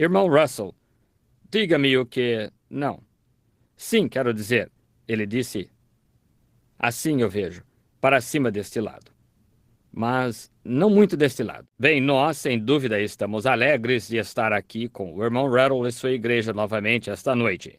Irmão Russell, diga-me o que... Não. Sim, quero dizer. Ele disse, assim eu vejo, para cima deste lado. Mas não muito deste lado. Bem, nós, sem dúvida, estamos alegres de estar aqui com o irmão Rattle e sua igreja novamente esta noite.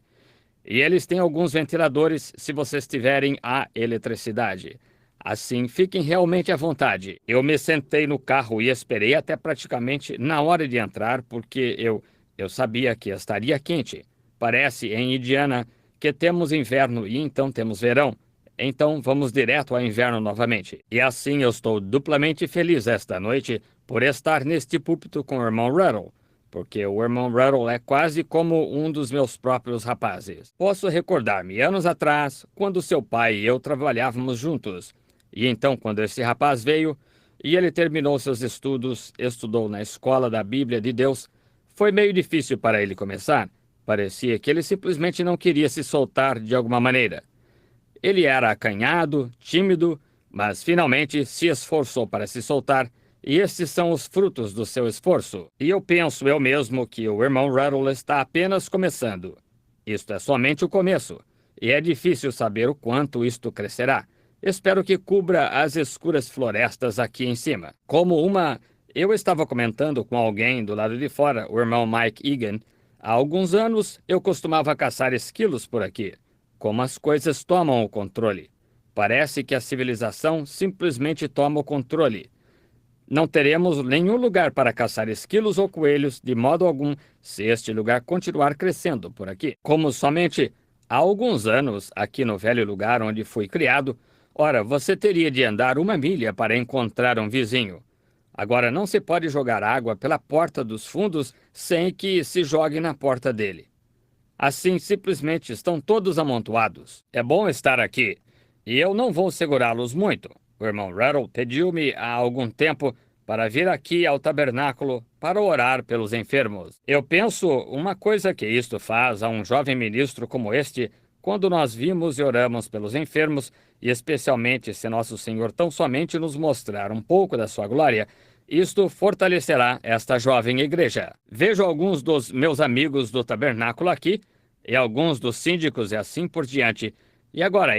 E eles têm alguns ventiladores se vocês tiverem a eletricidade. Assim, fiquem realmente à vontade. Eu me sentei no carro e esperei até praticamente na hora de entrar, porque eu sabia que estaria quente. Parece, em Indiana, que temos inverno e então temos verão. Então vamos direto ao inverno novamente. E assim eu estou duplamente feliz esta noite por estar neste púlpito com o irmão Rattle, porque o irmão Rattle é quase como um dos meus próprios rapazes. Posso recordar-me anos atrás, quando seu pai e eu trabalhávamos juntos. E então, quando esse rapaz veio e ele terminou seus estudos, estudou na escola da Bíblia de Deus, foi meio difícil para ele começar. Parecia que ele simplesmente não queria se soltar de alguma maneira. Ele era acanhado, tímido, mas finalmente se esforçou para se soltar, e estes são os frutos do seu esforço. E eu penso eu mesmo que o irmão Rattle está apenas começando. Isto é somente o começo, e é difícil saber o quanto isto crescerá. Espero que cubra as escuras florestas aqui em cima. Eu estava comentando com alguém do lado de fora, o irmão Mike Egan. Há alguns anos eu costumava caçar esquilos por aqui. Como as coisas tomam o controle. Parece que a civilização simplesmente toma o controle. Não teremos nenhum lugar para caçar esquilos ou coelhos de modo algum se este lugar continuar crescendo por aqui. Como somente há alguns anos, aqui no velho lugar onde fui criado, ora, você teria de andar 1 milha para encontrar um vizinho. Agora, não se pode jogar água pela porta dos fundos sem que se jogue na porta dele. Assim, simplesmente estão todos amontoados. É bom estar aqui, e eu não vou segurá-los muito. O irmão Rattle pediu-me há algum tempo para vir aqui ao tabernáculo para orar pelos enfermos. Eu penso uma coisa que isto faz a um jovem ministro como este, quando nós vimos e oramos pelos enfermos, e especialmente se nosso Senhor tão somente nos mostrar um pouco da sua glória, isto fortalecerá esta jovem igreja. Vejo alguns dos meus amigos do tabernáculo aqui, e alguns dos síndicos e assim por diante. E agora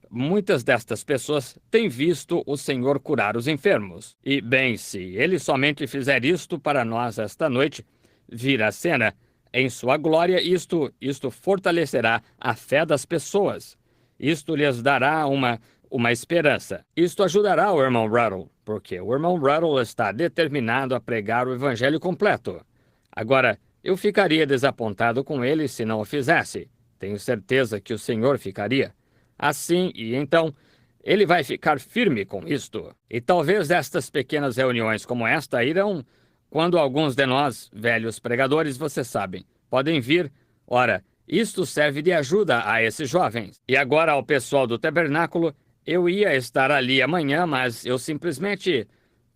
muitas destas pessoas têm visto o Senhor curar os enfermos. E, bem, se ele somente fizer isto para nós esta noite, vir à cena, em sua glória, isto fortalecerá a fé das pessoas. Isto lhes dará uma esperança. Isto ajudará o irmão Rattle, porque o irmão Rattle está determinado a pregar o evangelho completo. Agora, eu ficaria desapontado com ele se não o fizesse. Tenho certeza que o Senhor ficaria. Assim, e então, ele vai ficar firme com isto. E talvez estas pequenas reuniões como esta irão, quando alguns de nós, velhos pregadores, vocês sabem, podem vir. Ora, isto serve de ajuda a esses jovens. E agora ao pessoal do tabernáculo, eu ia estar ali amanhã, mas eu simplesmente...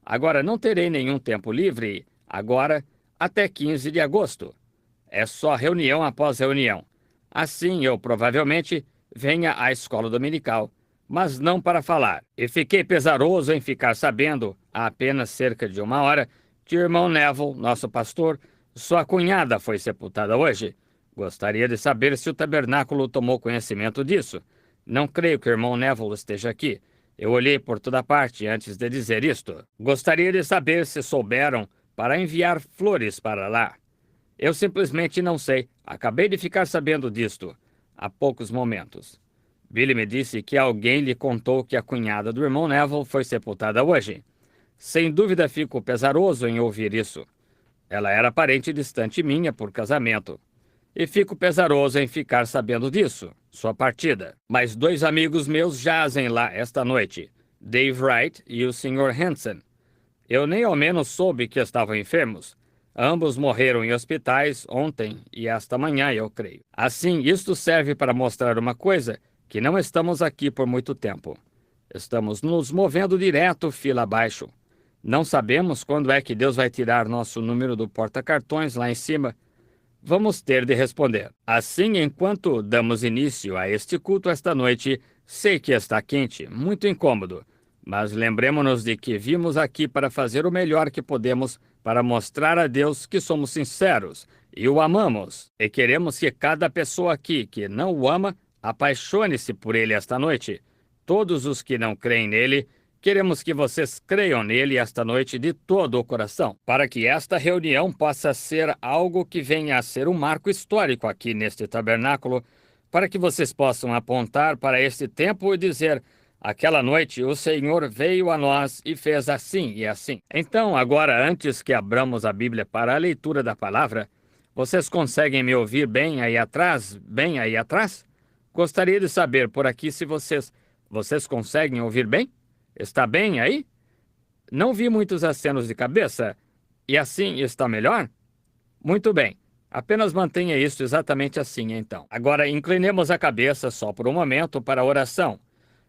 Agora não terei nenhum tempo livre, agora até 15 de agosto. É só reunião após reunião. Assim eu provavelmente venha à escola dominical, mas não para falar. E fiquei pesaroso em ficar sabendo, há apenas cerca de 1 hora, que o irmão Neville, nosso pastor, sua cunhada foi sepultada hoje. Gostaria de saber se o tabernáculo tomou conhecimento disso. Não creio que o irmão Neville esteja aqui. Eu olhei por toda parte antes de dizer isto. Gostaria de saber se souberam para enviar flores para lá. Eu simplesmente não sei. Acabei de ficar sabendo disto há poucos momentos. Billy me disse que alguém lhe contou que a cunhada do irmão Neville foi sepultada hoje. Sem dúvida fico pesaroso em ouvir isso. Ela era parente distante minha por casamento. E fico pesaroso em ficar sabendo disso, sua partida. Mas 2 amigos meus jazem lá esta noite, Dave Wright e o Sr. Hanson. Eu nem ao menos soube que estavam enfermos. Ambos morreram em hospitais ontem e esta manhã, eu creio. Assim, isto serve para mostrar uma coisa, que não estamos aqui por muito tempo. Estamos nos movendo direto fila abaixo. Não sabemos quando é que Deus vai tirar nosso número do porta-cartões lá em cima. Vamos ter de responder. Assim, enquanto damos início a este culto esta noite, sei que está quente, muito incômodo, mas lembremos-nos de que vimos aqui para fazer o melhor que podemos para mostrar a Deus que somos sinceros e o amamos, e queremos que cada pessoa aqui que não o ama apaixone-se por ele esta noite. Todos os que não creem nele, queremos que vocês creiam nele esta noite de todo o coração, para que esta reunião possa ser algo que venha a ser um marco histórico aqui neste tabernáculo, para que vocês possam apontar para este tempo e dizer: aquela noite o Senhor veio a nós e fez assim e assim. Então, agora, antes que abramos a Bíblia para a leitura da palavra, vocês conseguem me ouvir bem aí atrás? Bem aí atrás? Gostaria de saber por aqui se vocês conseguem ouvir bem? Está bem aí? Não vi muitos acenos de cabeça. E assim está melhor? Muito bem. Apenas mantenha isso exatamente assim, então. Agora, inclinemos a cabeça só por um momento para a oração.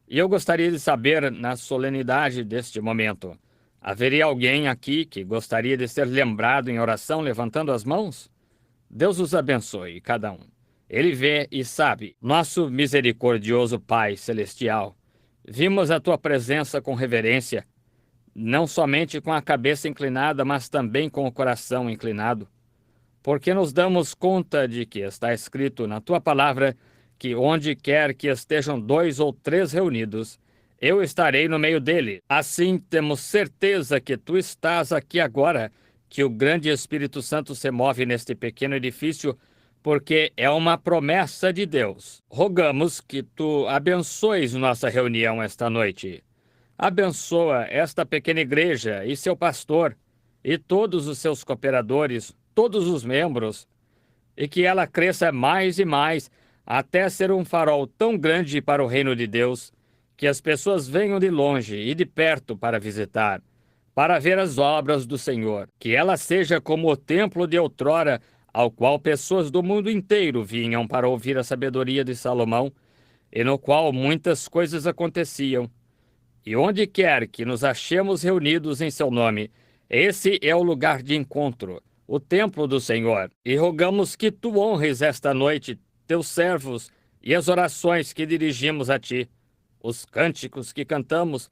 E eu gostaria de saber, na solenidade deste momento, haveria alguém aqui que gostaria de ser lembrado em oração levantando as mãos? Deus os abençoe, cada um. Ele vê e sabe. Nosso misericordioso Pai Celestial, vimos a Tua presença com reverência, não somente com a cabeça inclinada, mas também com o coração inclinado, porque nos damos conta de que está escrito na Tua palavra que onde quer que estejam 2 ou 3 reunidos, eu estarei no meio dele. Assim, temos certeza que Tu estás aqui agora, que o grande Espírito Santo se move neste pequeno edifício, porque é uma promessa de Deus. Rogamos que Tu abençoes nossa reunião esta noite. Abençoa esta pequena igreja e seu pastor, e todos os seus cooperadores, todos os membros, e que ela cresça mais e mais, até ser um farol tão grande para o reino de Deus, que as pessoas venham de longe e de perto para visitar, para ver as obras do Senhor. Que ela seja como o templo de outrora, ao qual pessoas do mundo inteiro vinham para ouvir a sabedoria de Salomão, e no qual muitas coisas aconteciam. E onde quer que nos achemos reunidos em seu nome, esse é o lugar de encontro, o templo do Senhor. E rogamos que Tu honres esta noite Teus servos e as orações que dirigimos a Ti, os cânticos que cantamos,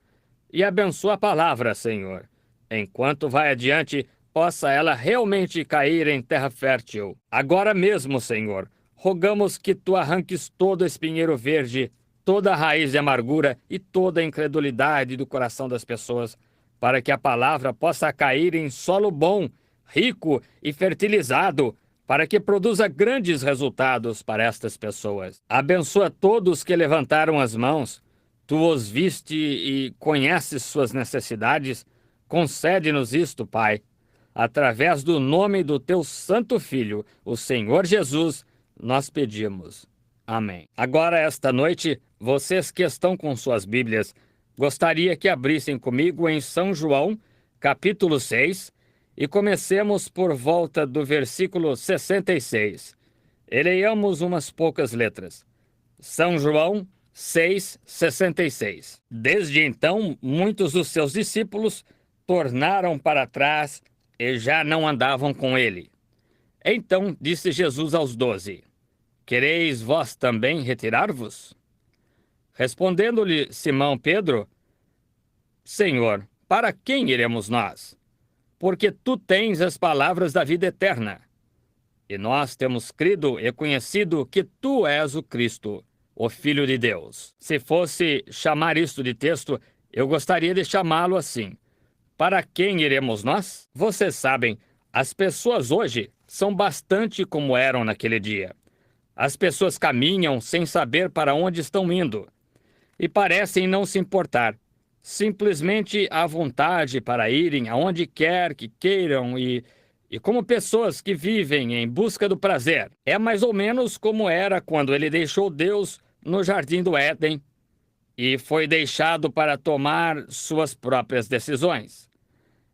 e abençoa a palavra, Senhor. Enquanto vai adiante, possa ela realmente cair em terra fértil. Agora mesmo, Senhor, rogamos que Tu arranques todo espinheiro verde, toda a raiz de amargura e toda a incredulidade do coração das pessoas, para que a palavra possa cair em solo bom, rico e fertilizado, para que produza grandes resultados para estas pessoas. Abençoa todos que levantaram as mãos. Tu os viste e conheces suas necessidades. Concede-nos isto, Pai, através do nome do Teu Santo Filho, o Senhor Jesus, nós pedimos. Amém. Agora, esta noite, vocês que estão com suas Bíblias, gostaria que abrissem comigo em São João, capítulo 6, e comecemos por volta do versículo 66. E leiamos umas poucas letras. São João 6:66. Desde então, muitos dos seus discípulos tornaram para trás e já não andavam com ele. Então disse Jesus aos 12: Quereis vós também retirar-vos? Respondendo-lhe Simão Pedro: Senhor, para quem iremos nós? Porque Tu tens as palavras da vida eterna. E nós temos crido e conhecido que Tu és o Cristo, o Filho de Deus. Se fosse chamar isto de texto, eu gostaria de chamá-lo assim: para quem iremos nós? Vocês sabem, as pessoas hoje são bastante como eram naquele dia. As pessoas caminham sem saber para onde estão indo e parecem não se importar. Simplesmente à vontade para irem aonde quer que queiram e como pessoas que vivem em busca do prazer. É mais ou menos como era quando ele deixou Deus no jardim do Éden e foi deixado para tomar suas próprias decisões.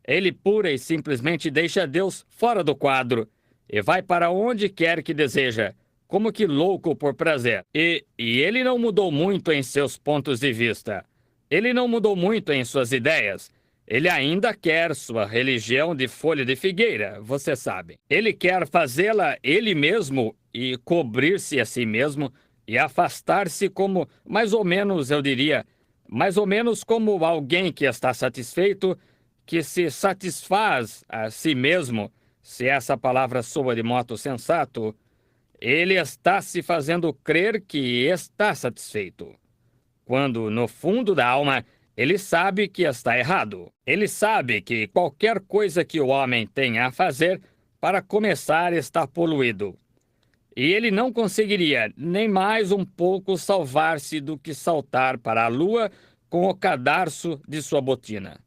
Ele pura e simplesmente deixa Deus fora do quadro e vai para onde quer que deseja, como que louco por prazer. E ele não mudou muito em seus pontos de vista. Ele não mudou muito em suas ideias. Ele ainda quer sua religião de folha de figueira, você sabe. Ele quer fazê-la ele mesmo e cobrir-se a si mesmo e afastar-se como, mais ou menos, eu diria, mais ou menos como alguém que está satisfeito, que se satisfaz a si mesmo, se essa palavra soa de modo sensato, ele está se fazendo crer que está satisfeito, quando, no fundo da alma, ele sabe que está errado. Ele sabe que qualquer coisa que o homem tenha a fazer para começar está poluído. E ele não conseguiria nem mais um pouco salvar-se do que saltar para a lua com o cadarço de sua botina.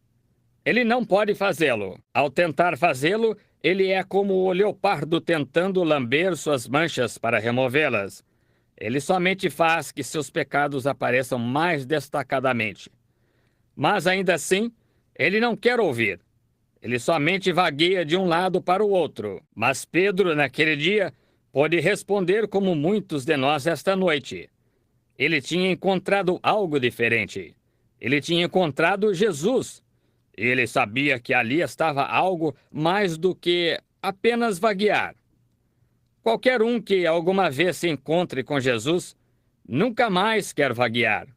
Ele não pode fazê-lo. Ao tentar fazê-lo, ele é como o leopardo tentando lamber suas manchas para removê-las. Ele somente faz que seus pecados apareçam mais destacadamente. Mas ainda assim, ele não quer ouvir. Ele somente vagueia de um lado para o outro. Mas Pedro, naquele dia, pode responder como muitos de nós esta noite. Ele tinha encontrado algo diferente. Ele tinha encontrado Jesus. Ele sabia que ali estava algo mais do que apenas vaguear. Qualquer um que alguma vez se encontre com Jesus nunca mais quer vaguear.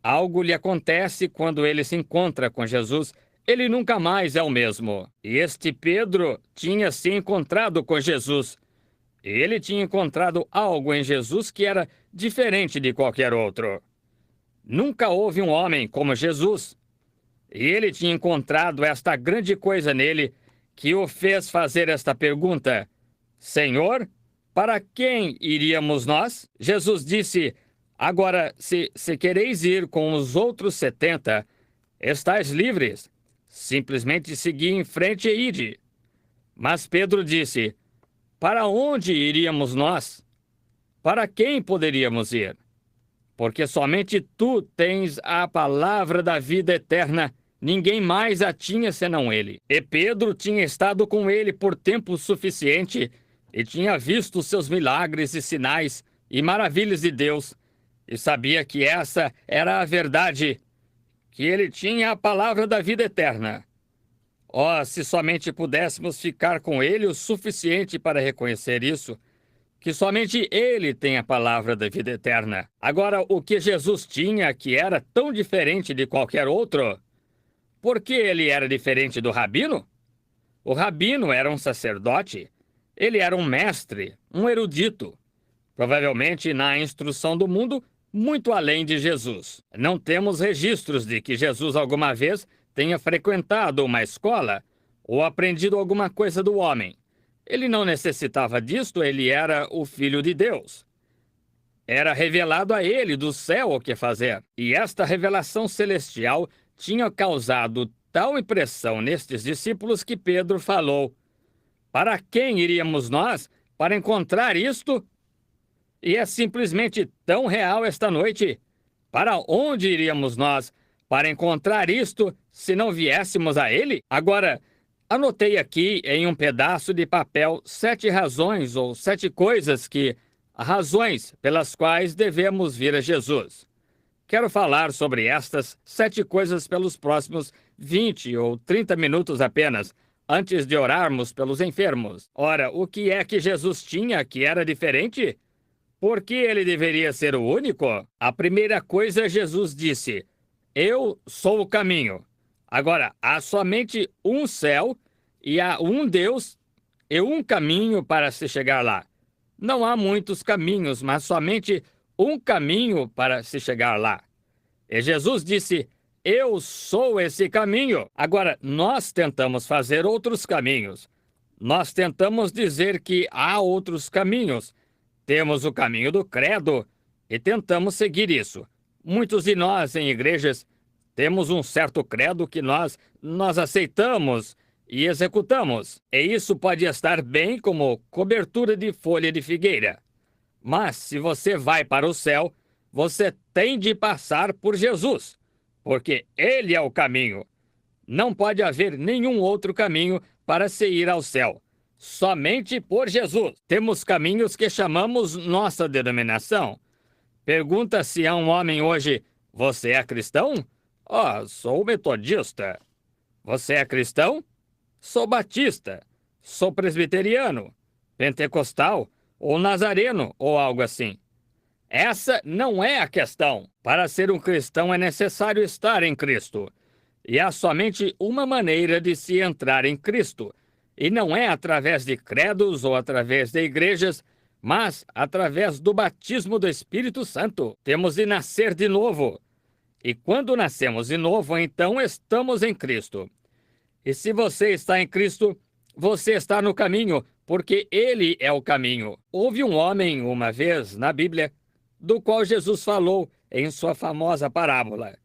Algo lhe acontece quando ele se encontra com Jesus. Ele nunca mais é o mesmo. E este Pedro tinha se encontrado com Jesus. Ele tinha encontrado algo em Jesus que era diferente de qualquer outro. Nunca houve um homem como Jesus. E ele tinha encontrado esta grande coisa nele que o fez fazer esta pergunta: Senhor, para quem iríamos nós? Jesus disse: agora, se quereis ir com os outros 70, estáis livres. Simplesmente segui em frente e ide. Mas Pedro disse: para onde iríamos nós? Para quem poderíamos ir? Porque somente tu tens a palavra da vida eterna. Ninguém mais a tinha senão ele. E Pedro tinha estado com ele por tempo suficiente e tinha visto seus milagres e sinais e maravilhas de Deus, e sabia que essa era a verdade, que ele tinha a palavra da vida eterna. Oh, se somente pudéssemos ficar com ele o suficiente para reconhecer isso, que somente ele tem a palavra da vida eterna. Agora, o que Jesus tinha que era tão diferente de qualquer outro? Por que ele era diferente do rabino? O rabino era um sacerdote. Ele era um mestre, um erudito. Provavelmente, na instrução do mundo, muito além de Jesus. Não temos registros de que Jesus alguma vez tenha frequentado uma escola ou aprendido alguma coisa do homem. Ele não necessitava disto, ele era o Filho de Deus. Era revelado a ele do céu o que fazer. E esta revelação celestial tinha causado tal impressão nestes discípulos que Pedro falou: para quem iríamos nós para encontrar isto? E é simplesmente tão real esta noite. Para onde iríamos nós para encontrar isto se não viéssemos a ele? Agora, anotei aqui em um pedaço de papel 7 razões ou 7 coisas razões pelas quais devemos vir a Jesus. Quero falar sobre estas 7 coisas pelos próximos 20 ou 30 minutos apenas, antes de orarmos pelos enfermos. Ora, o que é que Jesus tinha que era diferente? Por que ele deveria ser o único? A primeira coisa, Jesus disse: eu sou o caminho. Agora, há somente um céu e há um Deus e um caminho para se chegar lá. Não há muitos caminhos, mas somente um caminho para se chegar lá. E Jesus disse: eu sou esse caminho. Agora, nós tentamos fazer outros caminhos. Nós tentamos dizer que há outros caminhos. Temos o caminho do credo e tentamos seguir isso. Muitos de nós em igrejas temos um certo credo que nós aceitamos e executamos. E isso pode estar bem como cobertura de folha de figueira. Mas se você vai para o céu, você tem de passar por Jesus, porque ele é o caminho. Não pode haver nenhum outro caminho para se ir ao céu. Somente por Jesus. Temos caminhos que chamamos nossa denominação. Pergunta-se a um homem hoje: você é cristão? Sou metodista. Você é cristão? Sou batista. Sou presbiteriano, pentecostal ou nazareno ou algo assim. Essa não é a questão. Para ser um cristão é necessário estar em Cristo. E há somente uma maneira de se entrar em Cristo, e não é através de credos ou através de igrejas, mas através do batismo do Espírito Santo. Temos de nascer de novo. E quando nascemos de novo, então estamos em Cristo. E se você está em Cristo, você está no caminho, porque Ele é o caminho. Houve um homem, uma vez, na Bíblia, do qual Jesus falou em sua famosa parábola,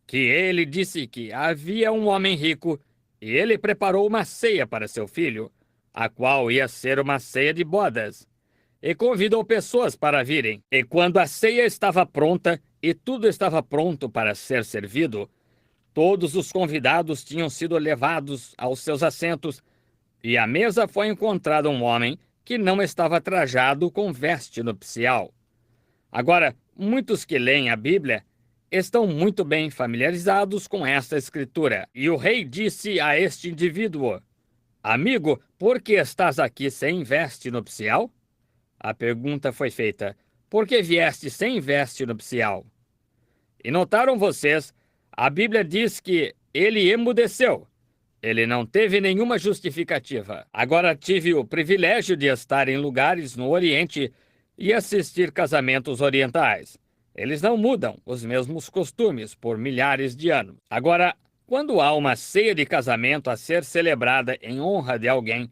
que ele disse que havia um homem rico e ele preparou uma ceia para seu filho, a qual ia ser uma ceia de bodas, e convidou pessoas para virem. E quando a ceia estava pronta e tudo estava pronto para ser servido, todos os convidados tinham sido levados aos seus assentos, e à mesa foi encontrado um homem que não estava trajado com veste nupcial. Agora, muitos que leem a Bíblia estão muito bem familiarizados com esta escritura. E o rei disse a este indivíduo: Amigo, por que estás aqui sem veste nupcial? A pergunta foi feita: Por que vieste sem veste nupcial? E notaram vocês, a Bíblia diz que ele emudeceu. Ele não teve nenhuma justificativa. Agora tive o privilégio de estar em lugares no Oriente e assistir casamentos orientais. Eles não mudam os mesmos costumes por milhares de anos. Agora, quando há uma ceia de casamento a ser celebrada em honra de alguém,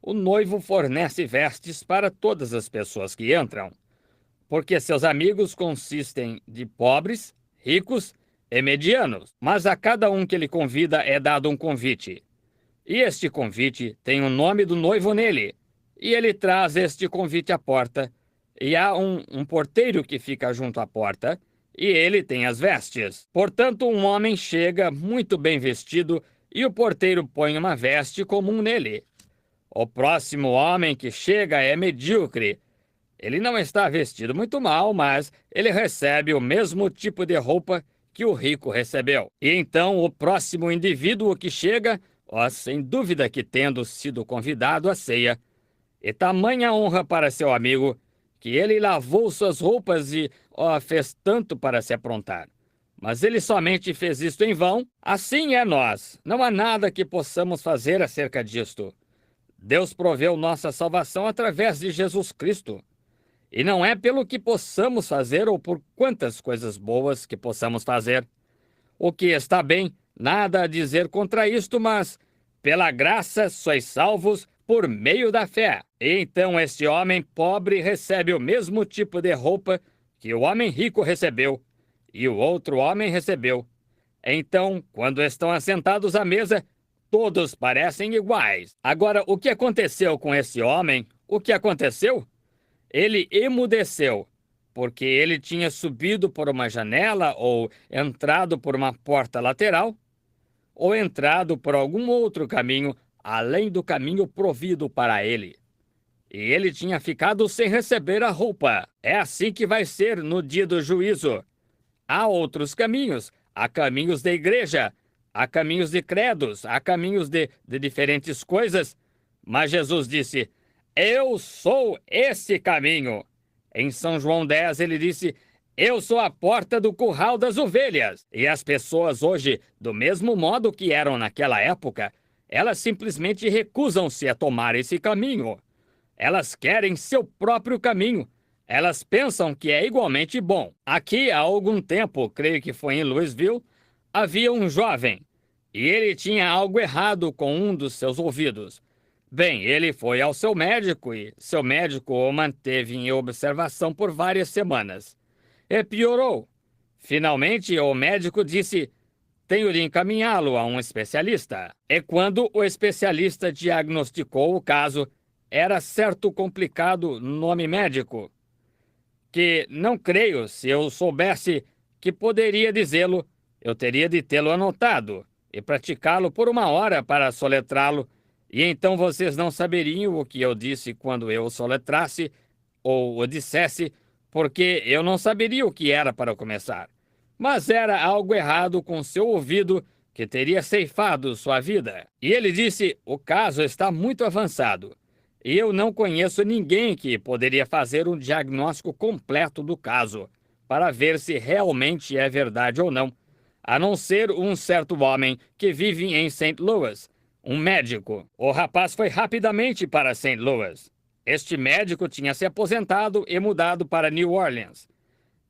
o noivo fornece vestes para todas as pessoas que entram, porque seus amigos consistem de pobres, ricos e medianos, mas a cada um que ele convida é dado um convite. E este convite tem o nome do noivo nele, e ele traz este convite à porta, e há um porteiro que fica junto à porta, e ele tem as vestes. Portanto, um homem chega muito bem vestido, e o porteiro põe uma veste comum nele. O próximo homem que chega é medíocre. Ele não está vestido muito mal, mas ele recebe o mesmo tipo de roupa que o rico recebeu. E então o próximo indivíduo que chega, sem dúvida que tendo sido convidado à ceia, e tamanha honra para seu amigo, que ele lavou suas roupas e fez tanto para se aprontar. Mas ele somente fez isto em vão. Assim é nós. Não há nada que possamos fazer acerca disto. Deus proveu nossa salvação através de Jesus Cristo. E não é pelo que possamos fazer ou por quantas coisas boas que possamos fazer. O que está bem, nada a dizer contra isto, mas pela graça sois salvos por meio da fé. E então este homem pobre recebe o mesmo tipo de roupa que o homem rico recebeu, e o outro homem recebeu. Então, quando estão assentados à mesa, todos parecem iguais. Agora, o que aconteceu com esse homem? O que aconteceu? Ele emudeceu, porque ele tinha subido por uma janela ou entrado por uma porta lateral, ou entrado por algum outro caminho, além do caminho provido para ele. E ele tinha ficado sem receber a roupa. É assim que vai ser no dia do juízo. Há outros caminhos, há caminhos da igreja, há caminhos de credos, há caminhos de diferentes coisas, mas Jesus disse: Eu sou esse caminho. Em São João 10 ele disse: Eu sou a porta do curral das ovelhas. E as pessoas hoje, do mesmo modo que eram naquela época, elas simplesmente recusam-se a tomar esse caminho. Elas querem seu próprio caminho. Elas pensam que é igualmente bom. Aqui, há algum tempo, creio que foi em Louisville, havia um jovem, e ele tinha algo errado com um dos seus ouvidos. Bem, ele foi ao seu médico e seu médico o manteve em observação por várias semanas. E piorou. Finalmente, o médico disse: Tenho de encaminhá-lo a um especialista. E quando o especialista diagnosticou o caso, era certo complicado nome médico, que não creio, se eu soubesse que poderia dizê-lo, eu teria de tê-lo anotado e praticá-lo por 1 hora para soletrá-lo, e então vocês não saberiam o que eu disse quando eu o soletrasse ou o dissesse, porque eu não saberia o que era para começar. Mas era algo errado com seu ouvido que teria ceifado sua vida. E ele disse: O caso está muito avançado. E eu não conheço ninguém que poderia fazer um diagnóstico completo do caso, para ver se realmente é verdade ou não. a não ser um certo homem que vive em St. Louis, um médico. O rapaz foi rapidamente para St. Louis. Este médico tinha se aposentado e mudado para New Orleans.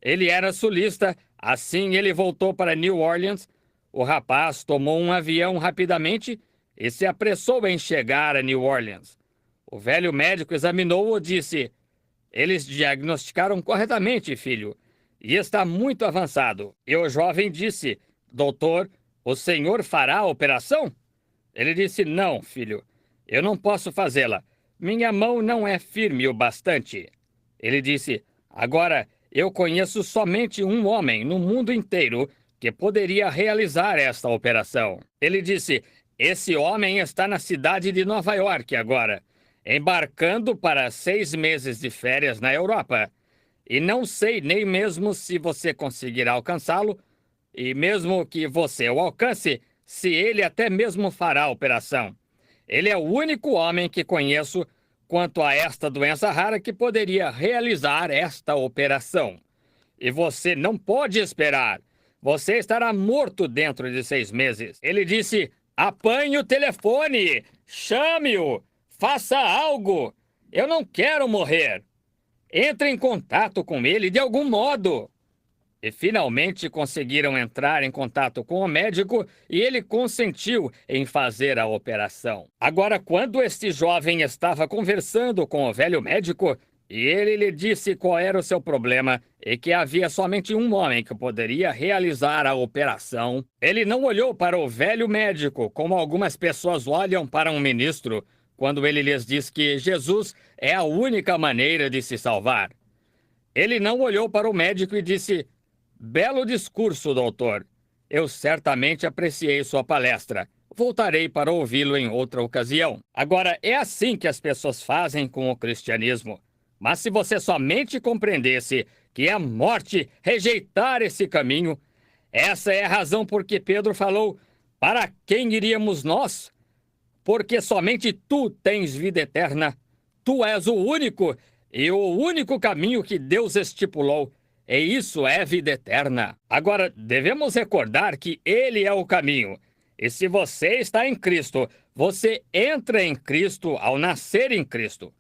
Ele era sulista, assim ele voltou para New Orleans. O rapaz tomou um avião rapidamente e se apressou em chegar a New Orleans. O velho médico examinou-o e disse: "Eles diagnosticaram corretamente, filho, e está muito avançado." E o jovem disse: "Doutor, o senhor fará a operação?" Ele disse: "Não, filho, eu não posso fazê-la. Minha mão não é firme o bastante." Ele disse: "Agora, eu conheço somente um homem no mundo inteiro que poderia realizar esta operação." Ele disse: "Esse homem está na cidade de Nova York agora, embarcando para 6 meses de férias na Europa. E não sei nem mesmo se você conseguirá alcançá-lo, e mesmo que você o alcance, se ele até mesmo fará a operação. Ele é o único homem que conheço quanto a esta doença rara que poderia realizar esta operação. E você não pode esperar. Você estará morto dentro de 6 meses." Ele disse: "Apanhe o telefone! Chame-o! Faça algo! Eu não quero morrer! Entre em contato com ele de algum modo." E finalmente conseguiram entrar em contato com o médico e ele consentiu em fazer a operação. Agora, quando este jovem estava conversando com o velho médico, e ele lhe disse qual era o seu problema e que havia somente um homem que poderia realizar a operação, ele não olhou para o velho médico como algumas pessoas olham para um ministro quando ele lhes diz que Jesus é a única maneira de se salvar. Ele não olhou para o médico e disse: "Belo discurso, doutor. Eu certamente apreciei sua palestra. Voltarei para ouvi-lo em outra ocasião." Agora, é assim que as pessoas fazem com o cristianismo. Mas se você somente compreendesse que é a morte rejeitar esse caminho, essa é a razão por que Pedro falou: "Para quem iríamos nós? Porque somente tu tens vida eterna. Tu és o único e o único caminho que Deus estipulou. E isso é vida eterna." Agora, devemos recordar que Ele é o caminho. E se você está em Cristo, você entra em Cristo ao nascer em Cristo.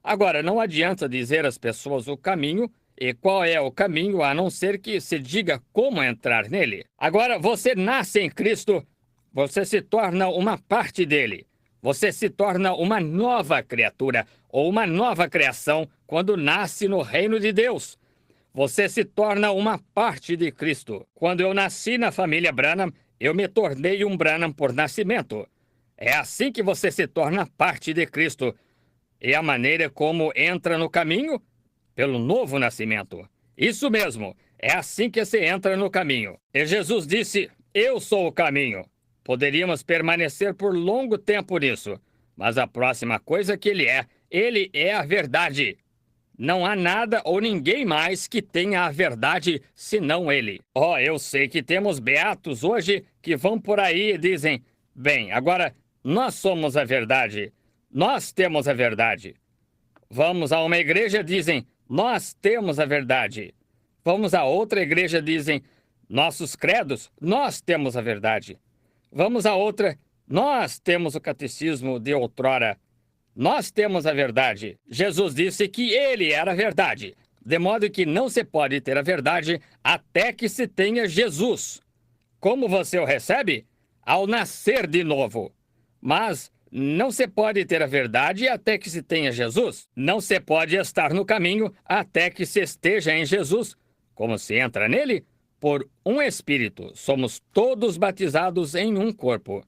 Agora, não adianta dizer às pessoas o caminho e qual é o caminho, a não ser que se diga como entrar nele. Agora, você nasce em Cristo, você se torna uma parte dele. Você se torna uma nova criatura ou uma nova criação quando nasce no reino de Deus. Você se torna uma parte de Cristo. Quando eu nasci na família Branham, eu me tornei um Branham por nascimento. É assim que você se torna parte de Cristo. E a maneira como entra no caminho? Pelo novo nascimento. Isso mesmo, é assim que se entra no caminho. E Jesus disse: "Eu sou o caminho." Poderíamos permanecer por longo tempo nisso, mas a próxima coisa que ele é a verdade. Não há nada ou ninguém mais que tenha a verdade senão ele. Oh, eu sei que temos beatos hoje que vão por aí e dizem: "Bem, agora nós somos a verdade. Nós temos a verdade." Vamos a uma igreja, dizem: "Nós temos a verdade." Vamos a outra igreja, dizem: "Nossos credos, nós temos a verdade." Vamos a outra: "Nós temos o catecismo de outrora. Nós temos a verdade." Jesus disse que ele era a verdade, de modo que não se pode ter a verdade até que se tenha Jesus. Como você o recebe? Ao nascer de novo. Mas não se pode ter a verdade até que se tenha Jesus. Não se pode estar no caminho até que se esteja em Jesus. Como se entra nele? Por um Espírito. Somos todos batizados em um corpo.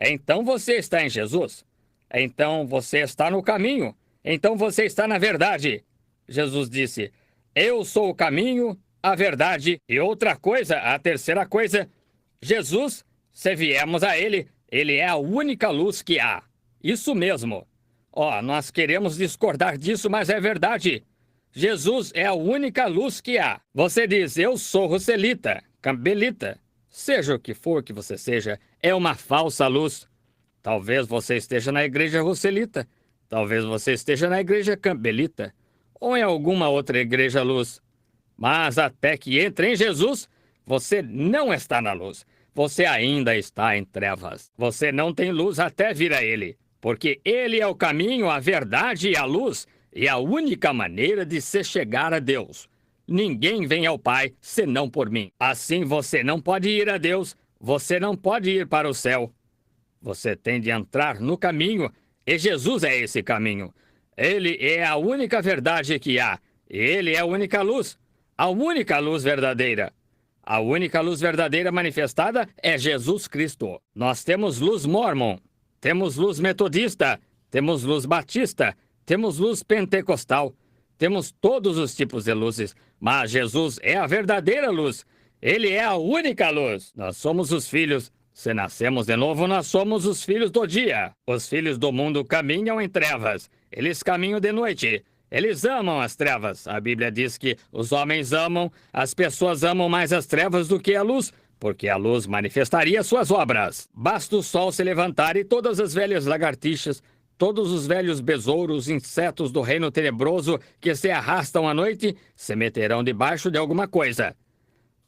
Então você está em Jesus. Então você está no caminho. Então você está na verdade. Jesus disse: "Eu sou o caminho, a verdade e outra coisa, a terceira coisa. Jesus, se viemos a ele, ele é a única luz que há." Isso mesmo. Nós queremos discordar disso, mas é verdade. Jesus é a única luz que há. Você diz: "Eu sou Russelita, Campbellita." Seja o que for que você seja, é uma falsa luz. Talvez você esteja na igreja Russelita. Talvez você esteja na igreja Campbellita. Ou em alguma outra igreja luz. Mas até que entre em Jesus, Você não está na luz. Você ainda está em trevas. Você não tem luz até vir a Ele, porque Ele é o caminho, a verdade e a luz, e a única maneira de se chegar a Deus. Ninguém vem ao Pai senão por mim. Assim você não pode ir a Deus, você não pode ir para o céu. Você tem de entrar no caminho, e Jesus é esse caminho. Ele é a única verdade que há, e Ele é a única luz verdadeira. A única luz verdadeira manifestada é Jesus Cristo. Nós temos luz mórmon, temos luz metodista, temos luz batista, temos luz pentecostal, temos todos os tipos de luzes, mas Jesus é a verdadeira luz. Ele é a única luz. Nós somos os filhos. Se nascemos de novo, nós somos os filhos do dia. Os filhos do mundo caminham em trevas. Eles caminham de noite. Eles amam as trevas. A Bíblia diz que os homens amam, as pessoas amam mais as trevas do que a luz, porque a luz manifestaria suas obras. Basta o sol se levantar e todas as velhas lagartixas, todos os velhos besouros, insetos do reino tenebroso que se arrastam à noite, se meterão debaixo de alguma coisa.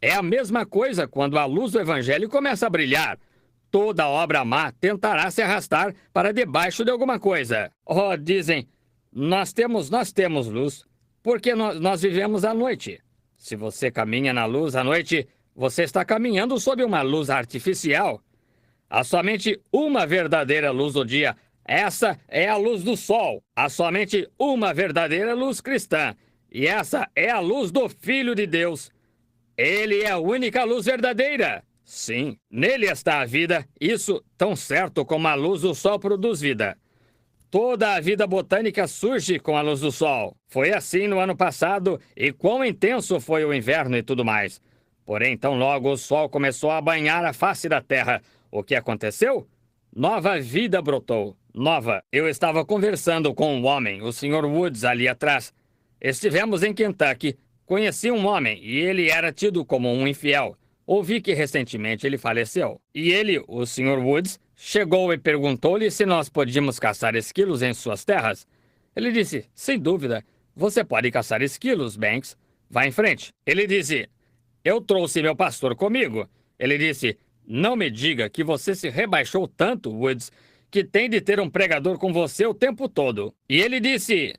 É a mesma coisa quando a luz do Evangelho começa a brilhar. Toda obra má tentará se arrastar para debaixo de alguma coisa. Oh, dizem, nós temos luz, porque nós vivemos à noite. Se você caminha na luz à noite, você está caminhando sob uma luz artificial. Há somente uma verdadeira luz do dia. Essa é a luz do sol. Há somente uma verdadeira luz cristã. E essa é a luz do Filho de Deus. Ele é a única luz verdadeira. Sim, nele está a vida, isso tão certo como a luz do sol produz vida. Toda a vida botânica surge com a luz do sol. Foi assim no ano passado, e quão intenso foi o inverno e tudo mais. Porém, tão logo o sol começou a banhar a face da terra. O que aconteceu? Nova vida brotou. Nova. Eu estava conversando com um homem, o Sr. Woods, ali atrás. Estivemos em Kentucky. Conheci um homem, e ele era tido como um infiel. Ouvi que recentemente ele faleceu. E ele, o Sr. Woods, chegou e perguntou-lhe se nós podíamos caçar esquilos em suas terras. Ele disse, sem dúvida, você pode caçar esquilos, Banks. Vá em frente. Ele disse, eu trouxe meu pastor comigo. Ele disse, não me diga que você se rebaixou tanto, Woods, que tem de ter um pregador com você o tempo todo. E ele disse,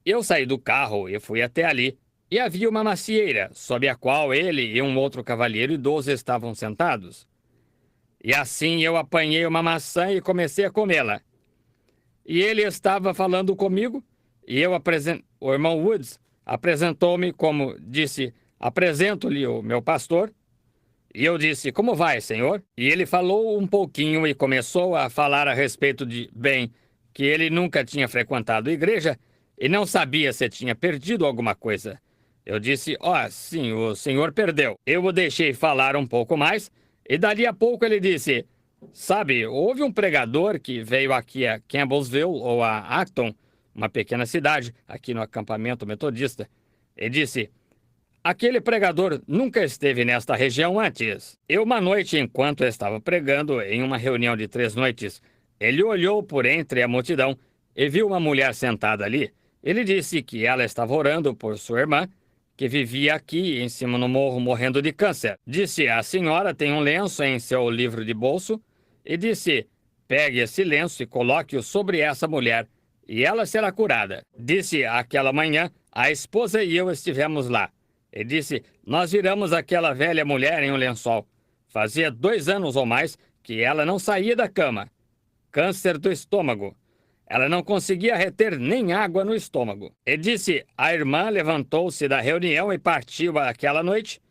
eu saí do carro e fui até ali. E havia uma macieira, sob a qual ele e um outro cavalheiro idoso estavam sentados. E assim eu apanhei uma maçã e comecei a comê-la. E ele estava falando comigo, e o irmão Woods apresentou-me como disse, apresento-lhe o meu pastor. E eu disse, como vai, senhor? E ele falou um pouquinho e começou a falar a respeito de, bem, que ele nunca tinha frequentado a igreja e não sabia se tinha perdido alguma coisa. Eu disse, sim, o senhor perdeu. Eu o deixei falar um pouco mais, e dali a pouco ele disse, sabe, houve um pregador que veio aqui a Campbellsville, ou a Acton, uma pequena cidade, aqui no acampamento metodista, e disse, aquele pregador nunca esteve nesta região antes. E uma noite, enquanto eu estava pregando, em uma reunião de 3 noites, ele olhou por entre a multidão e viu uma mulher sentada ali. Ele disse que ela estava orando por sua irmã, que vivia aqui em cima no morro morrendo de câncer. Disse, a senhora tem um lenço em seu livro de bolso, e disse, pegue esse lenço e coloque-o sobre essa mulher, e ela será curada. Disse, aquela manhã, a esposa e eu estivemos lá. E disse, nós viramos aquela velha mulher em um lençol. Fazia 2 anos ou mais que ela não saía da cama. Câncer do estômago. Ela não conseguia reter nem água no estômago. E disse, a irmã levantou-se da reunião e partiu aquela noite,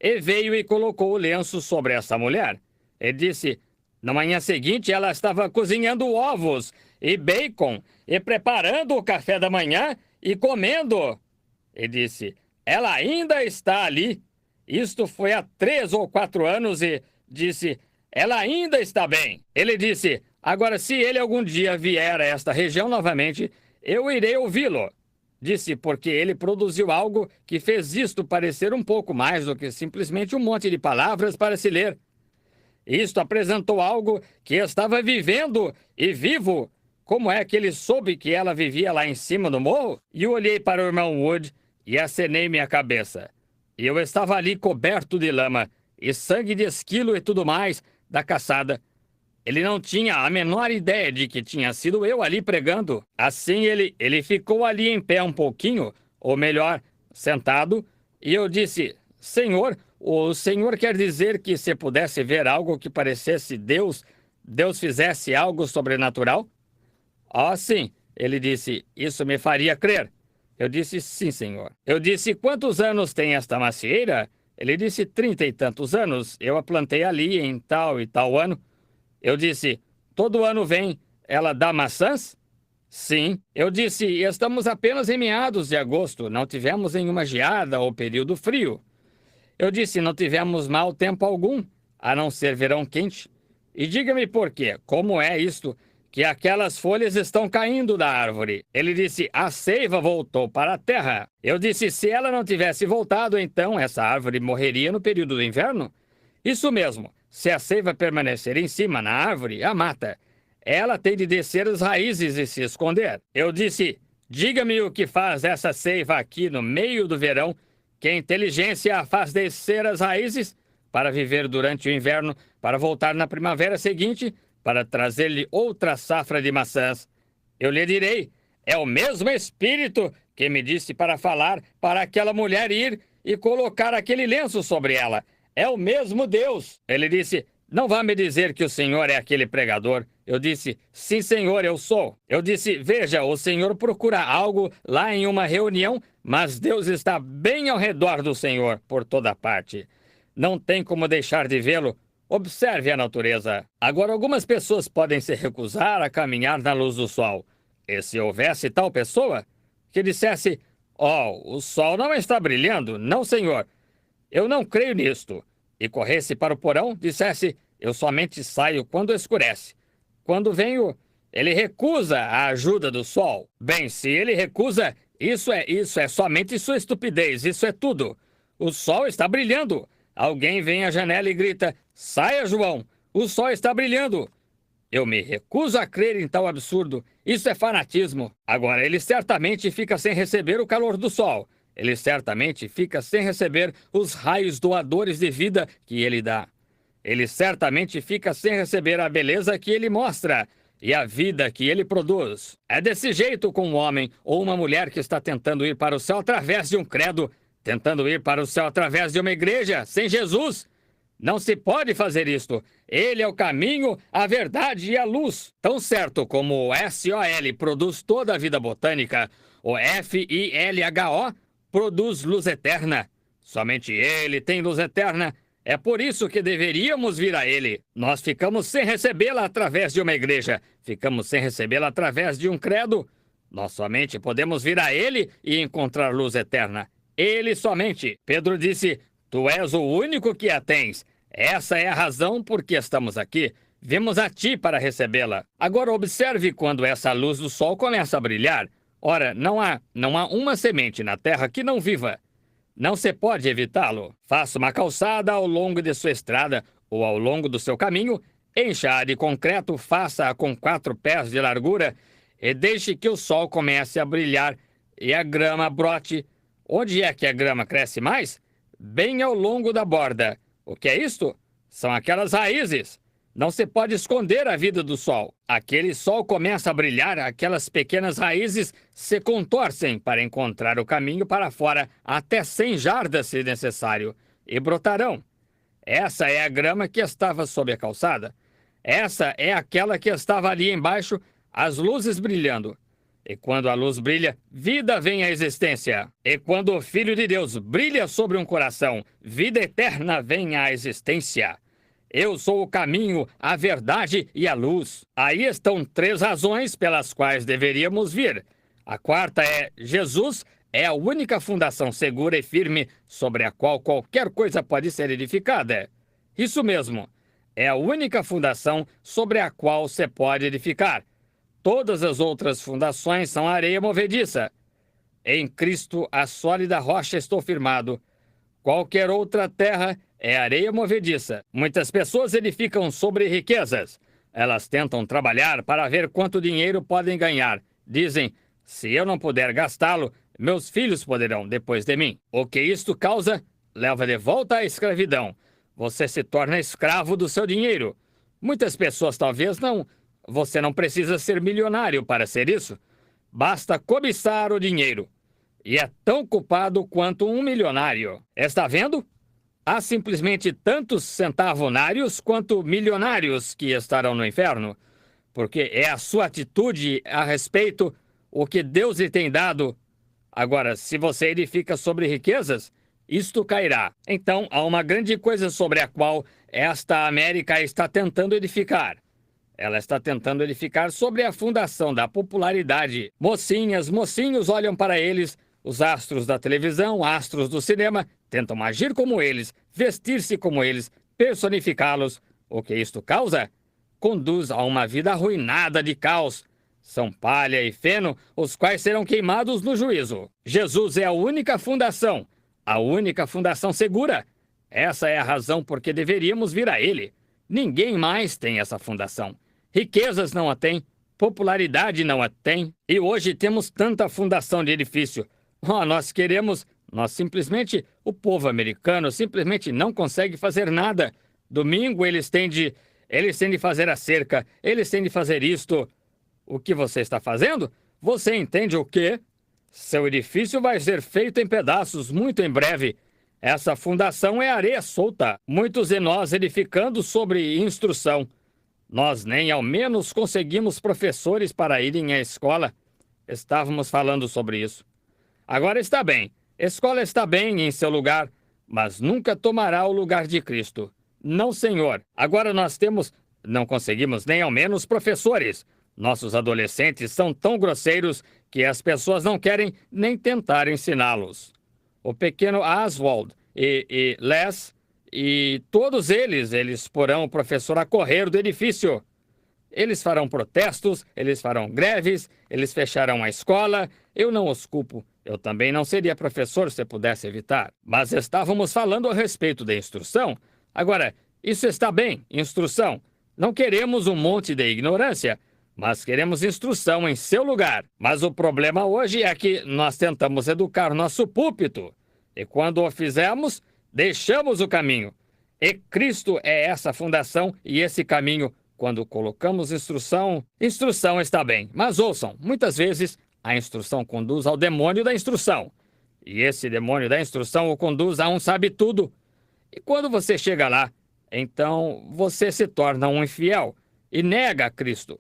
e veio e colocou o lenço sobre essa mulher. E disse, na manhã seguinte ela estava cozinhando ovos e bacon, e preparando o café da manhã e comendo. E disse, ela ainda está ali. Isto foi há 3 ou 4 anos e disse, ela ainda está bem. Ele disse, agora, se ele algum dia vier a esta região novamente, eu irei ouvi-lo. Disse, porque ele produziu algo que fez isto parecer um pouco mais do que simplesmente um monte de palavras para se ler. Isto apresentou algo que estava vivendo e vivo. Como é que ele soube que ela vivia lá em cima do morro? E eu olhei para o irmão Wood e acenei minha cabeça. E eu estava ali coberto de lama, e sangue de esquilo e tudo mais da caçada. Ele não tinha a menor ideia de que tinha sido eu ali pregando. Assim ele ficou ali em pé um pouquinho, ou melhor, sentado, e eu disse: Senhor, o Senhor quer dizer que se pudesse ver algo que parecesse Deus, Deus fizesse algo sobrenatural? Ah, sim. Ele disse: Isso me faria crer. Eu disse: Sim, Senhor. Eu disse: Quantos anos tem esta macieira? Ele disse: 30 e tantos anos. Eu a plantei ali em tal e tal ano. Eu disse: Todo ano vem, ela dá maçãs? Sim. Eu disse: Estamos apenas em meados de agosto, não tivemos nenhuma geada ou período frio. Eu disse: Não tivemos mau tempo algum, a não ser verão quente. E diga-me por quê, como é isto, que aquelas folhas estão caindo da árvore? Ele disse: A seiva voltou para a terra. Eu disse: Se ela não tivesse voltado, então essa árvore morreria no período do inverno? Isso mesmo. Se a seiva permanecer em cima na árvore, a mata. Ela tem de descer as raízes e se esconder. Eu disse: Diga-me o que faz essa seiva aqui no meio do verão, que a inteligência a faz descer as raízes para viver durante o inverno, para voltar na primavera seguinte, para trazer-lhe outra safra de maçãs. Eu lhe direi: é o mesmo Espírito que me disse para falar para aquela mulher ir e colocar aquele lenço sobre ela. É o mesmo Deus. Ele disse: Não vá me dizer que o Senhor é aquele pregador. Eu disse: Sim, Senhor, eu sou. Eu disse: Veja, o Senhor procura algo lá em uma reunião, mas Deus está bem ao redor do Senhor, por toda parte. Não tem como deixar de vê-lo. Observe a natureza. Agora, algumas pessoas podem se recusar a caminhar na luz do sol. E se houvesse tal pessoa que dissesse: Oh, o sol não está brilhando, não, Senhor. Eu não creio nisto. E corresse para o porão, dissesse: Eu somente saio quando escurece. Quando venho, ele recusa a ajuda do sol. Bem, se ele recusa, isso é somente sua estupidez, isso é tudo. O sol está brilhando. Alguém vem à janela e grita: Saia, João, o sol está brilhando. Eu me recuso a crer em tal absurdo. Isso é fanatismo. Agora, ele certamente fica sem receber o calor do sol. Ele certamente fica sem receber os raios doadores de vida que ele dá. Ele certamente fica sem receber a beleza que ele mostra e a vida que ele produz. É desse jeito com um homem ou uma mulher que está tentando ir para o céu através de um credo, tentando ir para o céu através de uma igreja, sem Jesus. Não se pode fazer isto. Ele é o caminho, a verdade e a luz. Tão certo como o SOL produz toda a vida botânica, o FILHO produz luz eterna. Somente ele tem luz eterna. É por isso que deveríamos vir a ele. Nós ficamos sem recebê-la através de uma igreja. Ficamos sem recebê-la através de um credo. Nós somente podemos vir a ele e encontrar luz eterna. Ele somente. Pedro disse: Tu és o único que a tens. Essa é a razão por que estamos aqui. Vimos a ti para recebê-la. Agora observe quando essa luz do sol começa a brilhar. Ora, não há uma semente na terra que não viva. Não se pode evitá-lo. Faça uma calçada ao longo de sua estrada ou ao longo do seu caminho, encha-a de concreto, faça-a com 4 pés de largura e deixe que o sol comece a brilhar e a grama brote. Onde é que a grama cresce mais? Bem ao longo da borda. O que é isto? São aquelas raízes. Não se pode esconder a vida do sol. Aquele sol começa a brilhar, aquelas pequenas raízes se contorcem para encontrar o caminho para fora, até 100 jardas se necessário, e brotarão. Essa é a grama que estava sob a calçada. Essa é aquela que estava ali embaixo, as luzes brilhando. E quando a luz brilha, vida vem à existência. E quando o Filho de Deus brilha sobre um coração, vida eterna vem à existência. Eu sou o caminho, a verdade e a luz. Aí estão 3 razões pelas quais deveríamos vir. A quarta é: Jesus é a única fundação segura e firme sobre a qual qualquer coisa pode ser edificada. Isso mesmo, é a única fundação sobre a qual se pode edificar. Todas as outras fundações são areia movediça. Em Cristo, a sólida rocha, estou firmado. Qualquer outra terra é areia movediça. Muitas pessoas edificam sobre riquezas. Elas tentam trabalhar para ver quanto dinheiro podem ganhar. Dizem: se eu não puder gastá-lo, meus filhos poderão depois de mim. O que isto causa? Leva de volta à escravidão. Você se torna escravo do seu dinheiro. Muitas pessoas talvez não. Você não precisa ser milionário para ser isso. Basta cobiçar o dinheiro. E é tão culpado quanto um milionário. Está vendo? Há simplesmente tantos centavonários quanto milionários que estarão no inferno, porque é a sua atitude a respeito o que Deus lhe tem dado. Agora, se você edifica sobre riquezas, isto cairá. Então, há uma grande coisa sobre a qual esta América está tentando edificar. Ela está tentando edificar sobre a fundação da popularidade. Mocinhas, mocinhos olham para eles, os astros da televisão, astros do cinema, tentam agir como eles, vestir-se como eles, personificá-los. O que isto causa? Conduz a uma vida arruinada de caos. São palha e feno, os quais serão queimados no juízo. Jesus é a única fundação segura. Essa é a razão por que deveríamos vir a ele. Ninguém mais tem essa fundação. Riquezas não a têm, popularidade não a tem. E hoje temos tanta fundação de edifício. O povo americano simplesmente não consegue fazer nada. Domingo eles têm de fazer a cerca, eles têm de fazer isto. O que você está fazendo? Você entende o quê? Seu edifício vai ser feito em pedaços muito em breve. Essa fundação é areia solta. Muitos de nós edificando sobre instrução. Nós nem ao menos conseguimos professores para irem à escola. Estávamos falando sobre isso. Agora está bem. Escola está bem em seu lugar, mas nunca tomará o lugar de Cristo. Não, senhor. Agora não conseguimos nem ao menos professores. Nossos adolescentes são tão grosseiros que as pessoas não querem nem tentar ensiná-los. O pequeno Oswald e Les e todos eles porão o professor a correr do edifício. Eles farão protestos, eles farão greves, eles fecharão a escola. Eu não os culpo. Eu também não seria professor se pudesse evitar. Mas estávamos falando a respeito da instrução. Agora, isso está bem, instrução. Não queremos um monte de ignorância, mas queremos instrução em seu lugar. Mas o problema hoje é que nós tentamos educar nosso púlpito. E quando o fizermos, deixamos o caminho. E Cristo é essa fundação e esse caminho. Quando colocamos instrução está bem. Mas ouçam, muitas vezes a instrução conduz ao demônio da instrução. E esse demônio da instrução o conduz a um sabe-tudo. E quando você chega lá, então você se torna um infiel e nega a Cristo.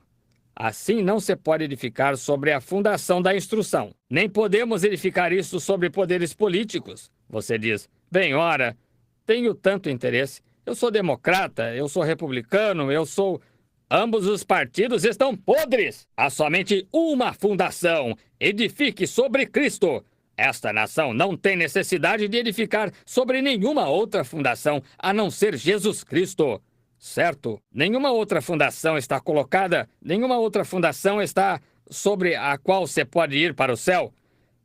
Assim não se pode edificar sobre a fundação da instrução. Nem podemos edificar isso sobre poderes políticos. Você diz, bem, ora, tenho tanto interesse. Eu sou democrata, eu sou republicano, eu sou... Ambos os partidos estão podres. Há somente uma fundação. Edifique sobre Cristo. Esta nação não tem necessidade de edificar sobre nenhuma outra fundação a não ser Jesus Cristo. Certo? Nenhuma outra fundação está colocada, nenhuma outra fundação está sobre a qual você pode ir para o céu.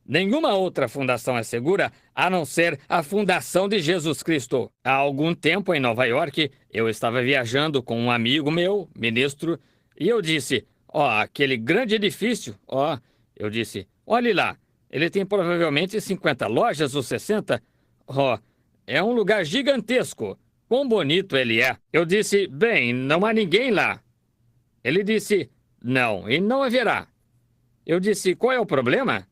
Nenhuma outra fundação é segura a não ser a fundação de Jesus Cristo. Há algum tempo em Nova York, eu estava viajando com um amigo meu, ministro, e eu disse, aquele grande edifício, eu disse, olhe lá, ele tem provavelmente 50 lojas ou 60. É um lugar gigantesco. Quão bonito ele é. Eu disse, bem, não há ninguém lá. Ele disse, não, e não haverá. Eu disse, qual é o problema?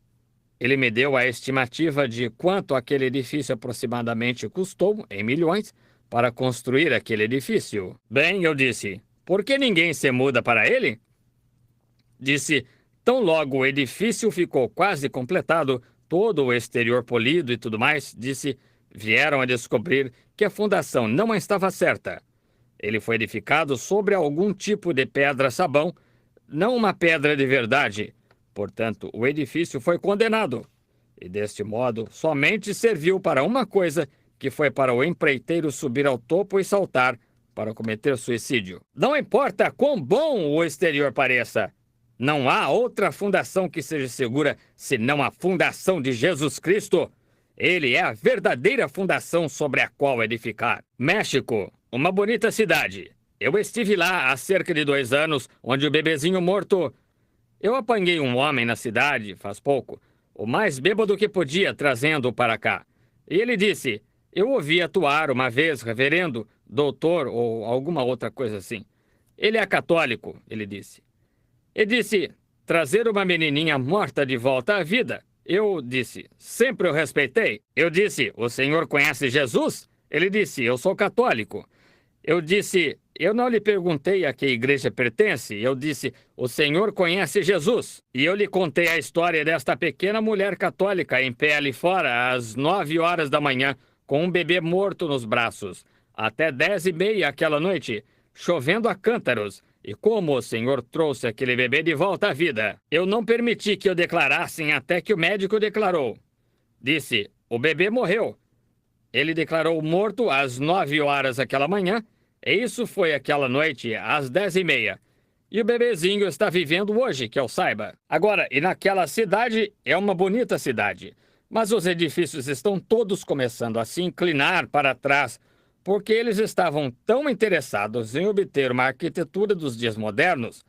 Ele me deu a estimativa de quanto aquele edifício aproximadamente custou, em milhões, para construir aquele edifício. Bem, eu disse, por que ninguém se muda para ele? Disse, tão logo o edifício ficou quase completado, todo o exterior polido e tudo mais, disse, vieram a descobrir que a fundação não estava certa. Ele foi edificado sobre algum tipo de pedra-sabão, não uma pedra de verdade. Portanto, o edifício foi condenado. E deste modo, somente serviu para uma coisa, que foi para o empreiteiro subir ao topo e saltar para cometer suicídio. Não importa quão bom o exterior pareça, não há outra fundação que seja segura senão a fundação de Jesus Cristo. Ele é a verdadeira fundação sobre a qual edificar. México, uma bonita cidade. Eu estive lá há cerca de 2 anos, onde o bebezinho morto... Eu apanhei um homem na cidade, faz pouco, o mais bêbado que podia, trazendo-o para cá. E ele disse, Eu ouvi atuar uma vez, reverendo, doutor ou alguma outra coisa assim. Ele é católico, ele disse. Ele disse, trazer uma menininha morta de volta à vida. Eu disse, sempre o respeitei. Eu disse, o senhor conhece Jesus? Ele disse, eu sou católico. Eu disse, eu não lhe perguntei a que igreja pertence. Eu disse, o senhor conhece Jesus? E eu lhe contei a história desta pequena mulher católica em pé ali fora, às 9 horas da manhã, com um bebê morto nos braços, até 10h30 aquela noite, chovendo a cântaros. E como o senhor trouxe aquele bebê de volta à vida? Eu não permiti que o declarassem até que o médico declarou. Disse, o bebê morreu. Ele declarou morto às 9 horas aquela manhã, e isso foi aquela noite, às 10h30. E o bebezinho está vivendo hoje, que eu saiba. Agora, e naquela cidade, é uma bonita cidade, mas os edifícios estão todos começando a se inclinar para trás, porque eles estavam tão interessados em obter uma arquitetura dos dias modernos,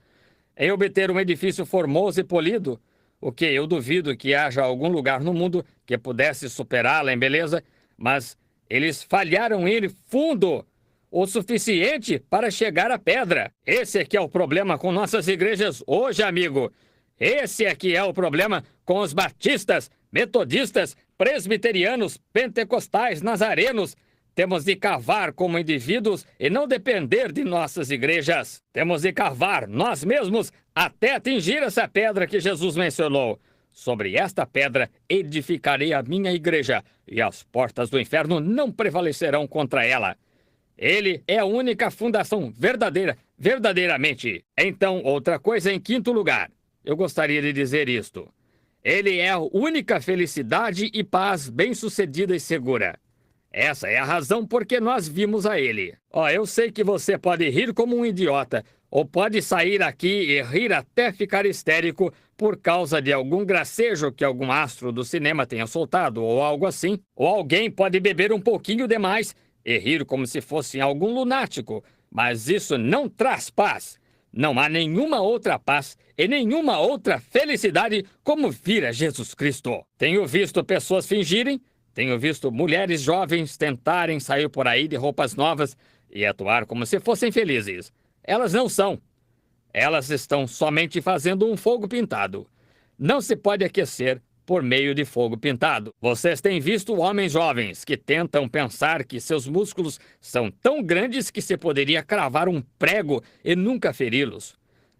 em obter um edifício formoso e polido, o que eu duvido que haja algum lugar no mundo que pudesse superá-la em beleza, mas eles falharam em ir fundo o suficiente para chegar à pedra. Esse é que é o problema com nossas igrejas hoje, amigo. Esse é que é o problema com os batistas, metodistas, presbiterianos, pentecostais, nazarenos. Temos de cavar como indivíduos e não depender de nossas igrejas. Temos de cavar nós mesmos até atingir essa pedra que Jesus mencionou. Sobre esta pedra edificarei a minha igreja, e as portas do inferno não prevalecerão contra ela. Ele é a única fundação verdadeira, verdadeiramente. Então, outra coisa em quinto lugar. Eu gostaria de dizer isto. Ele é a única felicidade e paz bem-sucedida e segura. Essa é a razão por que nós vimos a ele. Eu sei que você pode rir como um idiota, ou pode sair aqui e rir até ficar histérico por causa de algum gracejo que algum astro do cinema tenha soltado, ou algo assim. Ou alguém pode beber um pouquinho demais e rir como se fosse algum lunático, mas isso não traz paz. Não há nenhuma outra paz e nenhuma outra felicidade como vir a Jesus Cristo. Tenho visto pessoas fingirem, tenho visto mulheres jovens tentarem sair por aí de roupas novas e atuar como se fossem felizes. Elas não são. Elas estão somente fazendo um fogo pintado. Não se pode aquecer por meio de fogo pintado. Vocês têm visto homens jovens que tentam pensar que seus músculos são tão grandes que se poderia cravar um prego e nunca feri-los.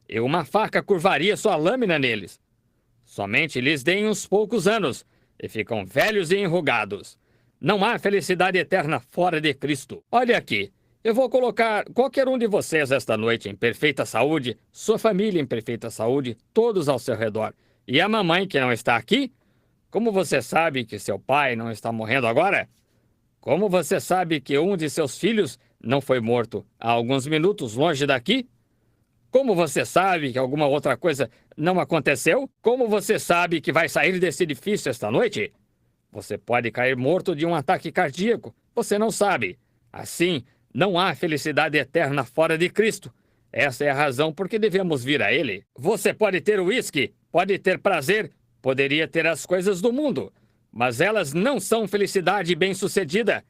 E uma faca curvaria sua lâmina neles. Somente lhes deem uns poucos anos e ficam velhos e enrugados. Não há felicidade eterna fora de Cristo. Olha aqui, eu vou colocar qualquer um de vocês esta noite em perfeita saúde, sua família em perfeita saúde, todos ao seu redor. E a mamãe que não está aqui? Como você sabe que seu pai não está morrendo agora? Como você sabe que um de seus filhos não foi morto há alguns minutos longe daqui? Como você sabe que alguma outra coisa não aconteceu? Como você sabe que vai sair desse edifício esta noite? Você pode cair morto de um ataque cardíaco. Você não sabe. Assim, não há felicidade eterna fora de Cristo. Essa é a razão por que devemos vir a Ele. Você pode ter uísque, pode ter prazer, poderia ter as coisas do mundo, mas elas não são felicidade bem-sucedida.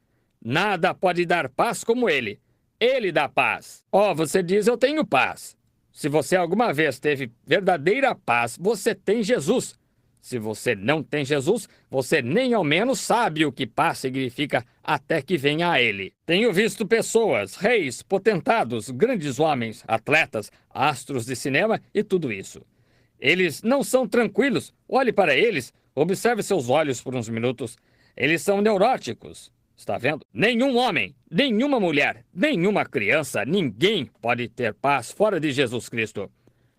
Nada pode dar paz como Ele. Ele dá paz. Você diz, eu tenho paz. Se você alguma vez teve verdadeira paz, você tem Jesus. Se você não tem Jesus, você nem ao menos sabe o que paz significa até que venha a Ele. Tenho visto pessoas, reis, potentados, grandes homens, atletas, astros de cinema e tudo isso. Eles não são tranquilos. Olhe para eles, observe seus olhos por uns minutos. Eles são neuróticos. Está vendo? Nenhum homem, nenhuma mulher, nenhuma criança, ninguém pode ter paz fora de Jesus Cristo.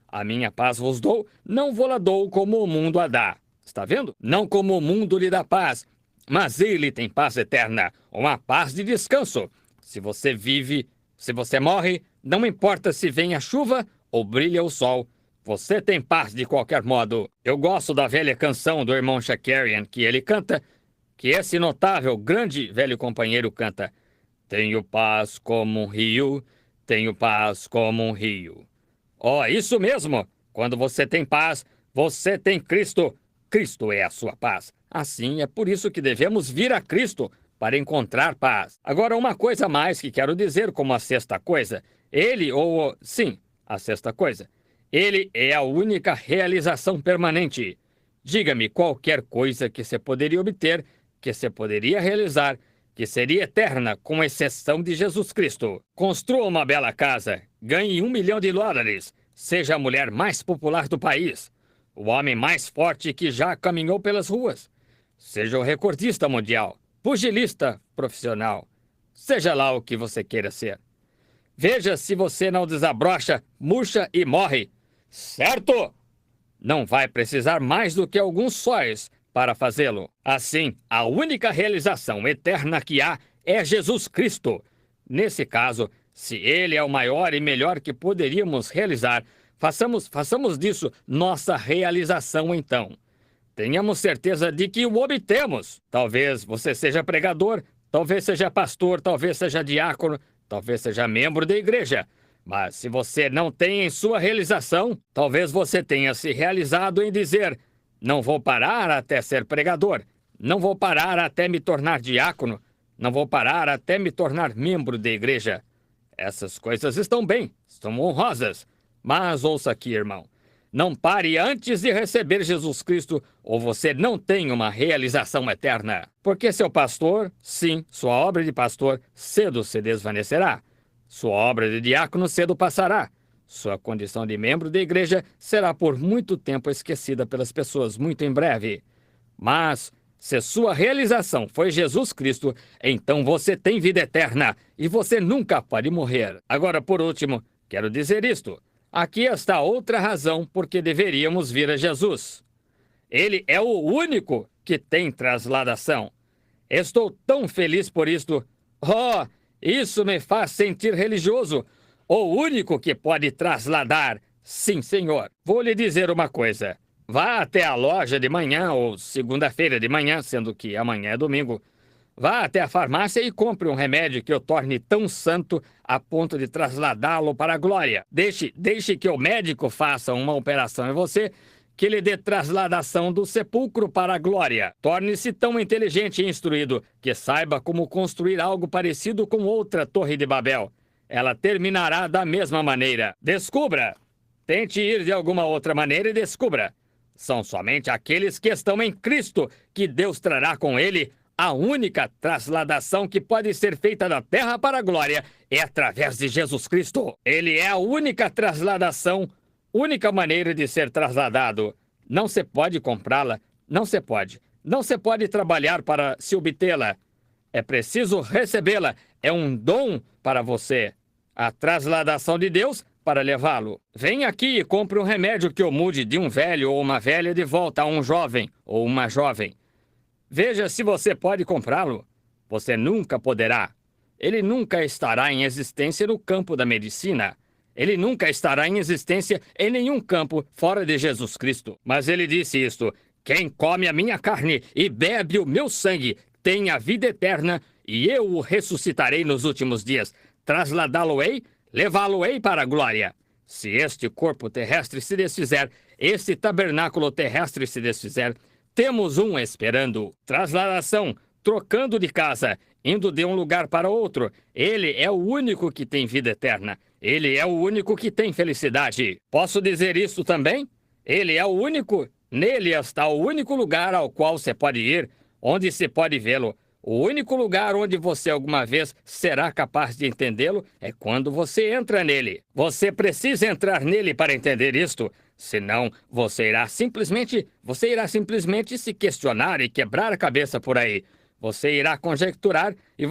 A minha paz vos dou, não vou-la dou como o mundo a dá. Está vendo? Não como o mundo lhe dá paz, mas ele tem paz eterna, uma paz de descanso. Se você vive, se você morre, não importa se vem a chuva ou brilha o sol, você tem paz de qualquer modo. Eu gosto da velha canção do irmão Shakarian que ele canta, que esse notável, grande velho companheiro canta: tenho paz como um rio, tenho paz como um rio. Isso mesmo! Quando você tem paz, você tem Cristo. Cristo é a sua paz. Assim, é por isso que devemos vir a Cristo, para encontrar paz. Agora, uma coisa a mais que quero dizer como a sexta coisa. Sim, a sexta coisa. Ele é a única realização permanente. Diga-me qualquer coisa que você poderia obter, que você poderia realizar, que seria eterna, com exceção de Jesus Cristo. Construa uma bela casa, ganhe US$ 1 milhão, seja a mulher mais popular do país, o homem mais forte que já caminhou pelas ruas, seja o recordista mundial, pugilista profissional, seja lá o que você queira ser. Veja se você não desabrocha, murcha e morre. Certo? Não vai precisar mais do que alguns sóis para fazê-lo. Assim, a única realização eterna que há é Jesus Cristo. Nesse caso, se Ele é o maior e melhor que poderíamos realizar, façamos disso nossa realização então. Tenhamos certeza de que o obtemos. Talvez você seja pregador, talvez seja pastor, talvez seja diácono, talvez seja membro da igreja. Mas se você não tem em sua realização, talvez você tenha se realizado em dizer: não vou parar até ser pregador, não vou parar até me tornar diácono, não vou parar até me tornar membro da igreja. Essas coisas estão bem, são honrosas. Mas ouça aqui, irmão. Não pare antes de receber Jesus Cristo, ou você não tem uma realização eterna. Porque seu pastor, sim, sua obra de pastor, cedo se desvanecerá. Sua obra de diácono cedo passará. Sua condição de membro da igreja será por muito tempo esquecida pelas pessoas muito em breve. Mas, se sua realização foi Jesus Cristo, então você tem vida eterna e você nunca pode morrer. Agora, por último, quero dizer isto. Aqui está outra razão por que deveríamos vir a Jesus. Ele é o único que tem transladação. Estou tão feliz por isto. Oh, isso me faz sentir religioso. O único que pode trasladar. Sim, senhor. Vou lhe dizer uma coisa. Vá até a loja de manhã ou segunda-feira de manhã, sendo que amanhã é domingo. Vá até a farmácia e compre um remédio que o torne tão santo a ponto de trasladá-lo para a glória. Deixe que o médico faça uma operação em você que lhe dê trasladação do sepulcro para a glória. Torne-se tão inteligente e instruído que saiba como construir algo parecido com outra Torre de Babel. Ela terminará da mesma maneira. Descubra! Tente ir de alguma outra maneira e descubra. São somente aqueles que estão em Cristo que Deus trará com Ele. A única trasladação que pode ser feita da terra para a glória é através de Jesus Cristo. Ele é a única trasladação, única maneira de ser trasladado. Não se pode comprá-la, não se pode. Não se pode trabalhar para se obtê-la. É preciso recebê-la. É um dom para você. A trasladação de Deus para levá-lo. Venha aqui e compre um remédio que o mude de um velho ou uma velha de volta a um jovem ou uma jovem. Veja se você pode comprá-lo. Você nunca poderá. Ele nunca estará em existência no campo da medicina. Ele nunca estará em existência em nenhum campo fora de Jesus Cristo. Mas ele disse isto: quem come a minha carne e bebe o meu sangue tem a vida eterna, e eu o ressuscitarei nos últimos dias. Trasladá-lo-ei, levá-lo-ei para a glória. Se este corpo terrestre se desfizer, este tabernáculo terrestre se desfizer, temos um esperando. Trasladação, trocando de casa, indo de um lugar para outro. Ele é o único que tem vida eterna. Ele é o único que tem felicidade. Posso dizer isso também? Ele é o único. Nele está o único lugar ao qual você pode ir, onde se pode vê-lo. O único lugar onde você alguma vez será capaz de entendê-lo é quando você entra nele. Você precisa entrar nele para entender isto. Senão, você irá simplesmente se questionar e quebrar a cabeça por aí. Você irá conjecturar e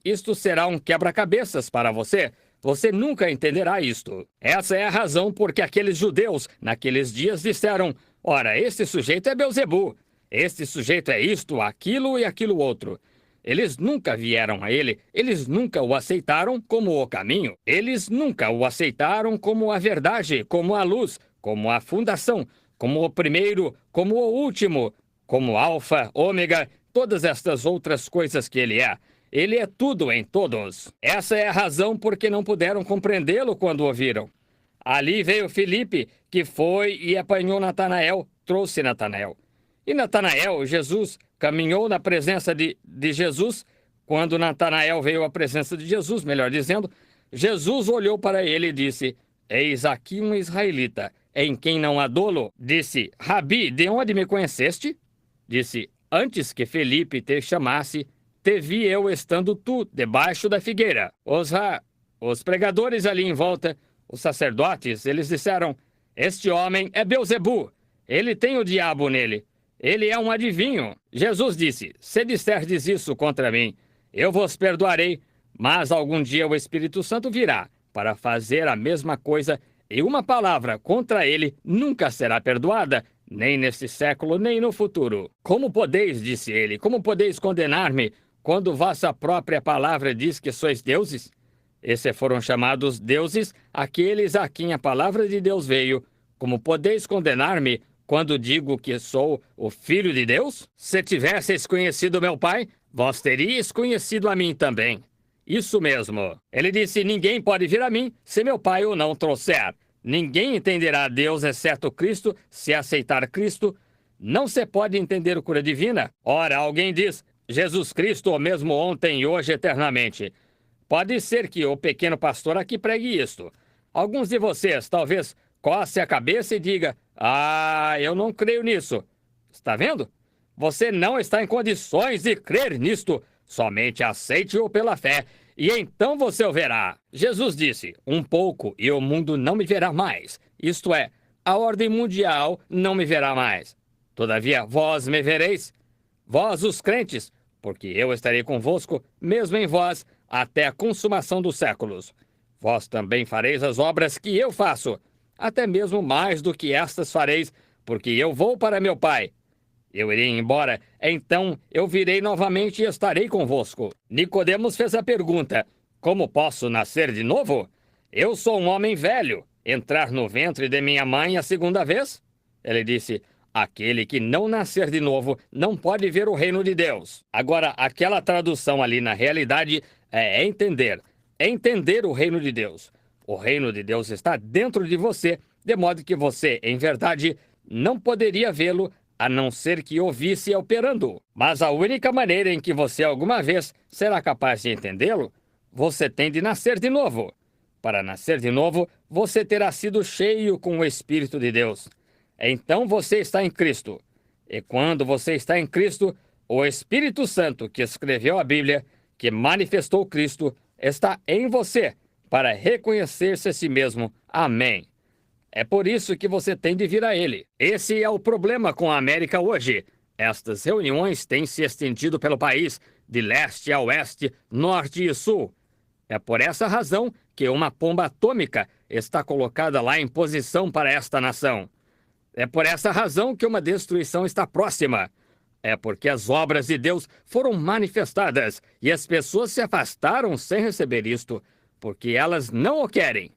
isto será um quebra-cabeças para você. Você nunca entenderá isto. Essa é a razão por que aqueles judeus, naqueles dias, disseram: ora, este sujeito é Belzebu. Este sujeito é isto, aquilo e aquilo outro. Eles nunca vieram a ele, eles nunca o aceitaram como o caminho. Eles nunca o aceitaram como a verdade, como a luz, como a fundação, como o primeiro, como o último, como alfa, ômega, todas estas outras coisas que ele é. Ele é tudo em todos. Essa é a razão por que não puderam compreendê-lo quando ouviram. Ali veio Filipe, que foi e apanhou Natanael, trouxe Natanael. E Natanael, Jesus, caminhou na presença de Jesus. Quando Natanael veio à presença de Jesus, melhor dizendo, Jesus olhou para ele e disse: Eis aqui um israelita, em quem não há dolo. Disse: Rabi, de onde me conheceste? Disse: Antes que Felipe te chamasse, te vi eu estando tu debaixo da figueira. Os pregadores ali em volta, os sacerdotes, eles disseram: Este homem é Beelzebu, ele tem o diabo nele, ele é um adivinho. Jesus disse: Se disserdes isso contra mim, eu vos perdoarei, mas algum dia o Espírito Santo virá para fazer a mesma coisa, e uma palavra contra ele nunca será perdoada, nem neste século, nem no futuro. Como podeis, disse ele, como podeis condenar-me, quando vossa própria palavra diz que sois deuses? Esses foram chamados deuses aqueles a quem a palavra de Deus veio. Como podeis condenar-me quando digo que sou o Filho de Deus? Se tivesseis conhecido meu Pai, vós teríeis conhecido a mim também. Isso mesmo. Ele disse: Ninguém pode vir a mim se meu Pai o não trouxer. Ninguém entenderá a Deus exceto Cristo, se aceitar Cristo. Não se pode entender a cura divina. Ora, alguém diz: Jesus Cristo, o mesmo ontem e hoje eternamente. Pode ser que o pequeno pastor aqui pregue isto. Alguns de vocês talvez coce a cabeça e diga: eu não creio nisso. Está vendo? Você não está em condições de crer nisto. Somente aceite-o pela fé, e então você o verá. Jesus disse: Um pouco e o mundo não me verá mais. Isto é, a ordem mundial não me verá mais. Todavia, vós me vereis, vós os crentes, porque eu estarei convosco, mesmo em vós, até a consumação dos séculos. Vós também fareis as obras que eu faço, até mesmo mais do que estas fareis, porque eu vou para meu Pai. Eu irei embora, então eu virei novamente e estarei convosco. Nicodemos fez a pergunta: Como posso nascer de novo? Eu sou um homem velho. Entrar no ventre de minha mãe a segunda vez? Ele disse: Aquele que não nascer de novo não pode ver o reino de Deus. Agora, aquela tradução ali na realidade é entender. É entender o reino de Deus. O reino de Deus está dentro de você, de modo que você, em verdade, não poderia vê-lo a não ser que o visse operando. Mas a única maneira em que você alguma vez será capaz de entendê-lo, você tem de nascer de novo. Para nascer de novo, você terá sido cheio com o Espírito de Deus. Então você está em Cristo. E quando você está em Cristo, o Espírito Santo que escreveu a Bíblia, que manifestou Cristo, está em você para reconhecer-se a si mesmo. Amém. É por isso que você tem de vir a ele. Esse é o problema com a América hoje. Estas reuniões têm se estendido pelo país, de leste a oeste, norte e sul. É por essa razão que uma bomba atômica está colocada lá em posição para esta nação. É por essa razão que uma destruição está próxima. É porque as obras de Deus foram manifestadas e as pessoas se afastaram sem receber isto, porque elas não o querem.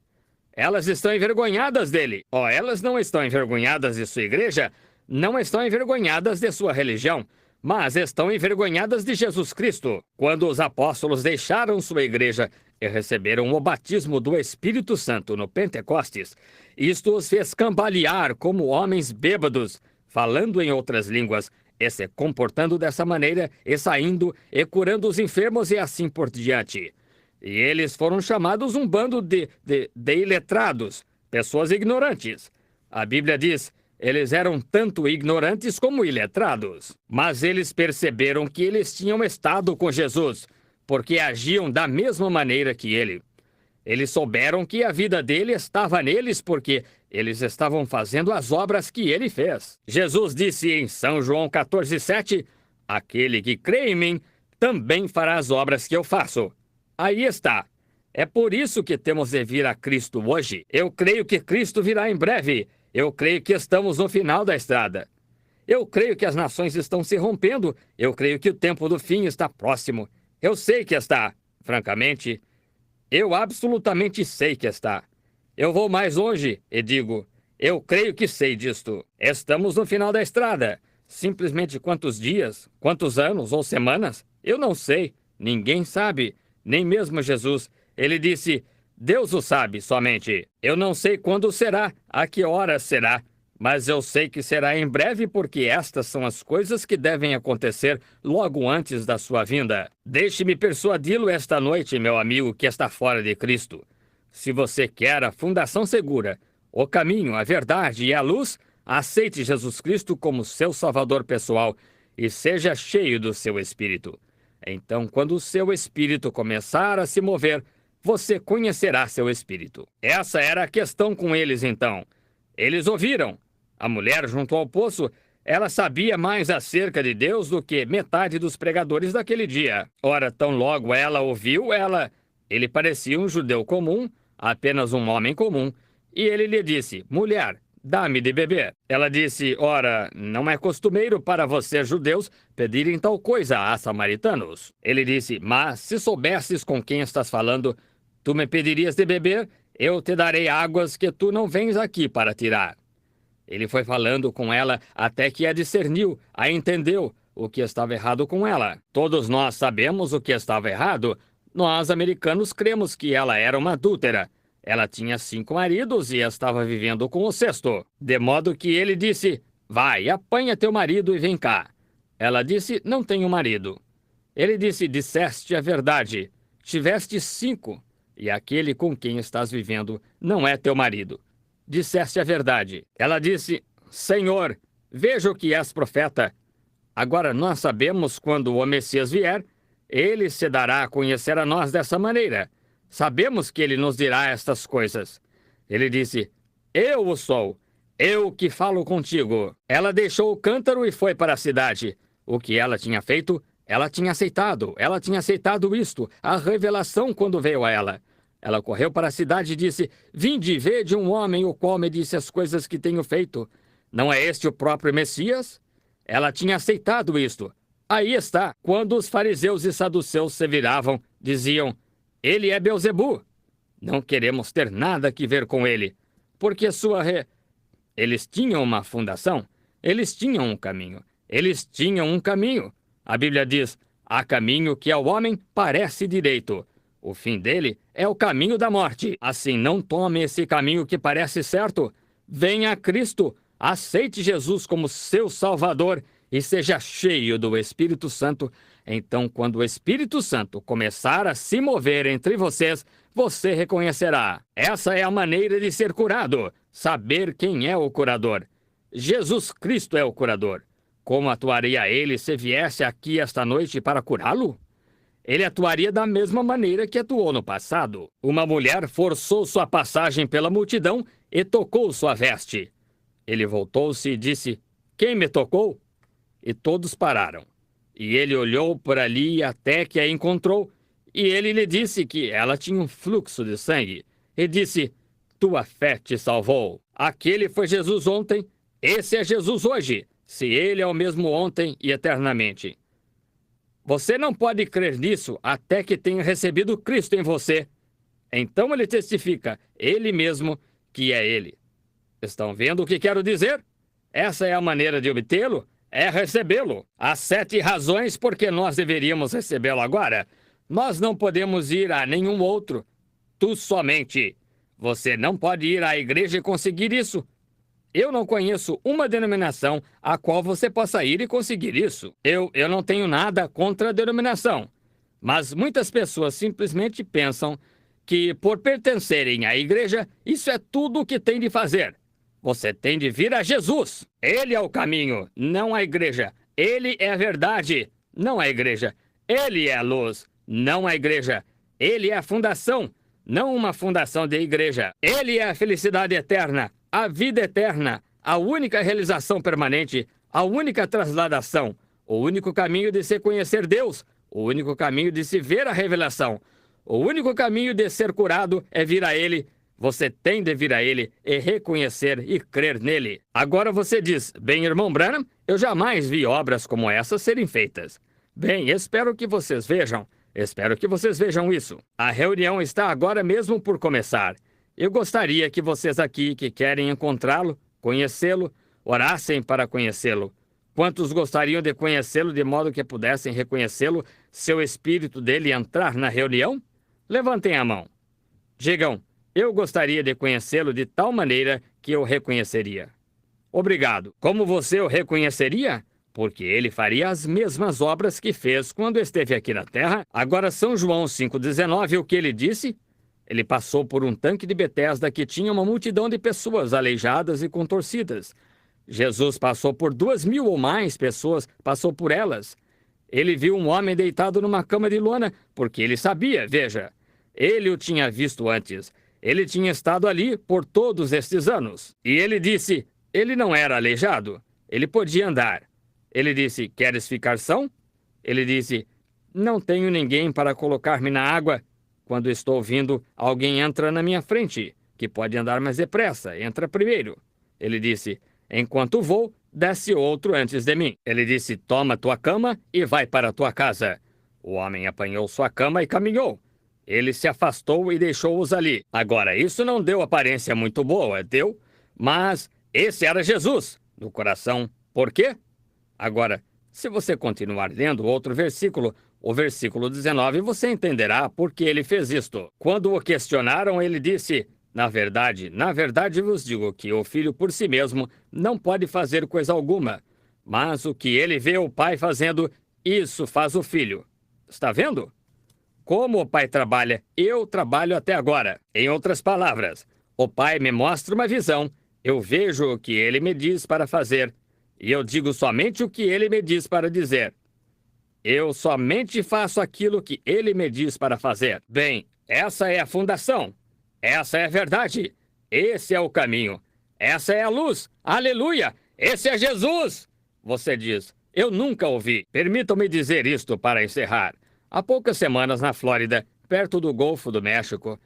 Elas estão envergonhadas dele. Elas não estão envergonhadas de sua igreja, não estão envergonhadas de sua religião, mas estão envergonhadas de Jesus Cristo. Quando os apóstolos deixaram sua igreja e receberam o batismo do Espírito Santo no Pentecostes, isto os fez cambalear como homens bêbados, falando em outras línguas, e se comportando dessa maneira, e saindo, e curando os enfermos e assim por diante. E eles foram chamados um bando de iletrados, pessoas ignorantes. A Bíblia diz: eles eram tanto ignorantes como iletrados. Mas eles perceberam que eles tinham estado com Jesus, porque agiam da mesma maneira que ele. Eles souberam que a vida dele estava neles porque eles estavam fazendo as obras que ele fez. Jesus disse em São João 14:7, aquele que crê em mim também fará as obras que eu faço. Aí está. É por isso que temos de vir a Cristo hoje. Eu creio que Cristo virá em breve. Eu creio que estamos no final da estrada. Eu creio que as nações estão se rompendo. Eu creio que o tempo do fim está próximo. Eu sei que está. Francamente, eu absolutamente sei que está. Eu vou mais longe e digo, eu creio que sei disto. Estamos no final da estrada. Simplesmente quantos dias, quantos anos ou semanas? Eu não sei. Ninguém sabe. Nem mesmo Jesus. Ele disse, Deus o sabe somente. Eu não sei quando será, a que hora será. Mas eu sei que será em breve, porque estas são as coisas que devem acontecer logo antes da sua vinda. Deixe-me persuadi-lo esta noite, meu amigo, que está fora de Cristo. Se você quer a fundação segura, o caminho, a verdade e a luz, aceite Jesus Cristo como seu Salvador pessoal e seja cheio do seu Espírito. Então, quando o seu Espírito começar a se mover, você conhecerá seu Espírito. Essa era a questão com eles, então. Eles ouviram. A mulher junto ao poço, ela sabia mais acerca de Deus do que metade dos pregadores daquele dia. Ora, tão logo ela ouviu, ele parecia um judeu comum, apenas um homem comum, e ele lhe disse: mulher, dá-me de beber. Ela disse: ora, não é costumeiro para vocês judeus pedirem tal coisa a samaritanos. Ele disse: mas se soubesses com quem estás falando, tu me pedirias de beber, eu te darei águas que tu não vens aqui para tirar. Ele foi falando com ela até que a discerniu, a entendeu o que estava errado com ela. Todos nós sabemos o que estava errado. Nós, americanos, cremos que ela era uma adúltera. Ela tinha 5 maridos e estava vivendo com o sexto. De modo que ele disse: vai, apanha teu marido e vem cá. Ela disse: não tenho marido. Ele disse: disseste a verdade. Tiveste 5, e aquele com quem estás vivendo não é teu marido. Disseste a verdade. Ela disse: Senhor, vejo que és profeta. Agora nós sabemos quando o Messias vier, ele se dará a conhecer a nós dessa maneira. Sabemos que ele nos dirá estas coisas. Ele disse: eu o sou, eu que falo contigo. Ela deixou o cântaro e foi para a cidade. O que ela tinha feito, ela tinha aceitado isto, a revelação quando veio a ela. Ela correu para a cidade e disse: vinde e vede um homem o qual me disse as coisas que tenho feito. Não é este o próprio Messias? Ela tinha aceitado isto. Aí está. Quando os fariseus e saduceus se viravam, diziam: ele é Beelzebu. Não queremos ter nada que ver com ele, porque Eles tinham uma fundação, eles tinham um caminho, A Bíblia diz: há caminho que ao homem parece direito. O fim dele é o caminho da morte. Assim, não tome esse caminho que parece certo. Venha a Cristo, aceite Jesus como seu Salvador e seja cheio do Espírito Santo. Então, quando o Espírito Santo começar a se mover entre vocês, você reconhecerá. Essa é a maneira de ser curado, saber quem é o curador. Jesus Cristo é o curador. Como atuaria ele se viesse aqui esta noite para curá-lo? Ele atuaria da mesma maneira que atuou no passado. Uma mulher forçou sua passagem pela multidão e tocou sua veste. Ele voltou-se e disse: quem me tocou? E todos pararam. E ele olhou por ali até que a encontrou, e ele lhe disse que ela tinha um fluxo de sangue. E disse: tua fé te salvou. Aquele foi Jesus ontem, esse é Jesus hoje, se ele é o mesmo ontem e eternamente. Você não pode crer nisso até que tenha recebido Cristo em você. Então ele testifica, ele mesmo, que é ele. Estão vendo o que quero dizer? Essa é a maneira de obtê-lo, é recebê-lo. Há 7 razões por que nós deveríamos recebê-lo agora. Nós não podemos ir a nenhum outro. Tu somente. Você não pode ir à igreja e conseguir isso. Eu não conheço uma denominação a qual você possa ir e conseguir isso. Eu não tenho nada contra a denominação. Mas muitas pessoas simplesmente pensam que, por pertencerem à igreja, isso é tudo o que tem de fazer. Você tem de vir a Jesus. Ele é o caminho, não a igreja. Ele é a verdade, não a igreja. Ele é a luz, não a igreja. Ele é a fundação, não uma fundação de igreja. Ele é a felicidade eterna, a vida eterna, a única realização permanente, a única trasladação, o único caminho de se conhecer Deus, o único caminho de se ver a revelação, o único caminho de ser curado é vir a Ele. Você tem de vir a Ele e reconhecer e crer nele. Agora você diz: bem, irmão Branham, eu jamais vi obras como essas serem feitas. Bem, espero que vocês vejam isso. A reunião está agora mesmo por começar. Eu gostaria que vocês aqui que querem encontrá-lo, conhecê-lo, orassem para conhecê-lo. Quantos gostariam de conhecê-lo de modo que pudessem reconhecê-lo, seu espírito dele entrar na reunião? Levantem a mão. Digam: eu gostaria de conhecê-lo de tal maneira que eu reconheceria. Obrigado. Como você o reconheceria? Porque ele faria as mesmas obras que fez quando esteve aqui na terra. Agora, São João 5,19, o que ele disse? Ele passou por um tanque de Betesda que tinha uma multidão de pessoas aleijadas e contorcidas. Jesus passou por 2.000 ou mais pessoas, passou por elas. Ele viu um homem deitado numa cama de lona, porque ele sabia, veja, ele o tinha visto antes. Ele tinha estado ali por todos estes anos. E ele disse, ele não era aleijado, ele podia andar. Ele disse, queres ficar são? Ele disse, não tenho ninguém para colocar-me na água. Quando estou vindo, alguém entra na minha frente, que pode andar mais depressa, entra primeiro. Ele disse, enquanto vou, desce outro antes de mim. Ele disse, toma tua cama e vai para tua casa. O homem apanhou sua cama e caminhou. Ele se afastou e deixou-os ali. Agora, isso não deu aparência muito boa, deu? Mas esse era Jesus, no coração. Por quê? Agora, se você continuar lendo outro versículo, o versículo 19, você entenderá por que ele fez isto. Quando o questionaram, ele disse, na verdade vos digo que o filho por si mesmo não pode fazer coisa alguma, mas o que ele vê o pai fazendo, isso faz o filho. Está vendo? Como o pai trabalha, eu trabalho até agora. Em outras palavras, o pai me mostra uma visão, eu vejo o que ele me diz para fazer, e eu digo somente o que ele me diz para dizer. Eu somente faço aquilo que ele me diz para fazer. Bem, essa é a fundação. Essa é a verdade. Esse é o caminho. Essa é a luz. Aleluia! Esse é Jesus! Você diz, eu nunca ouvi. Permitam-me dizer isto para encerrar. Há poucas semanas na Flórida, perto do Golfo do México,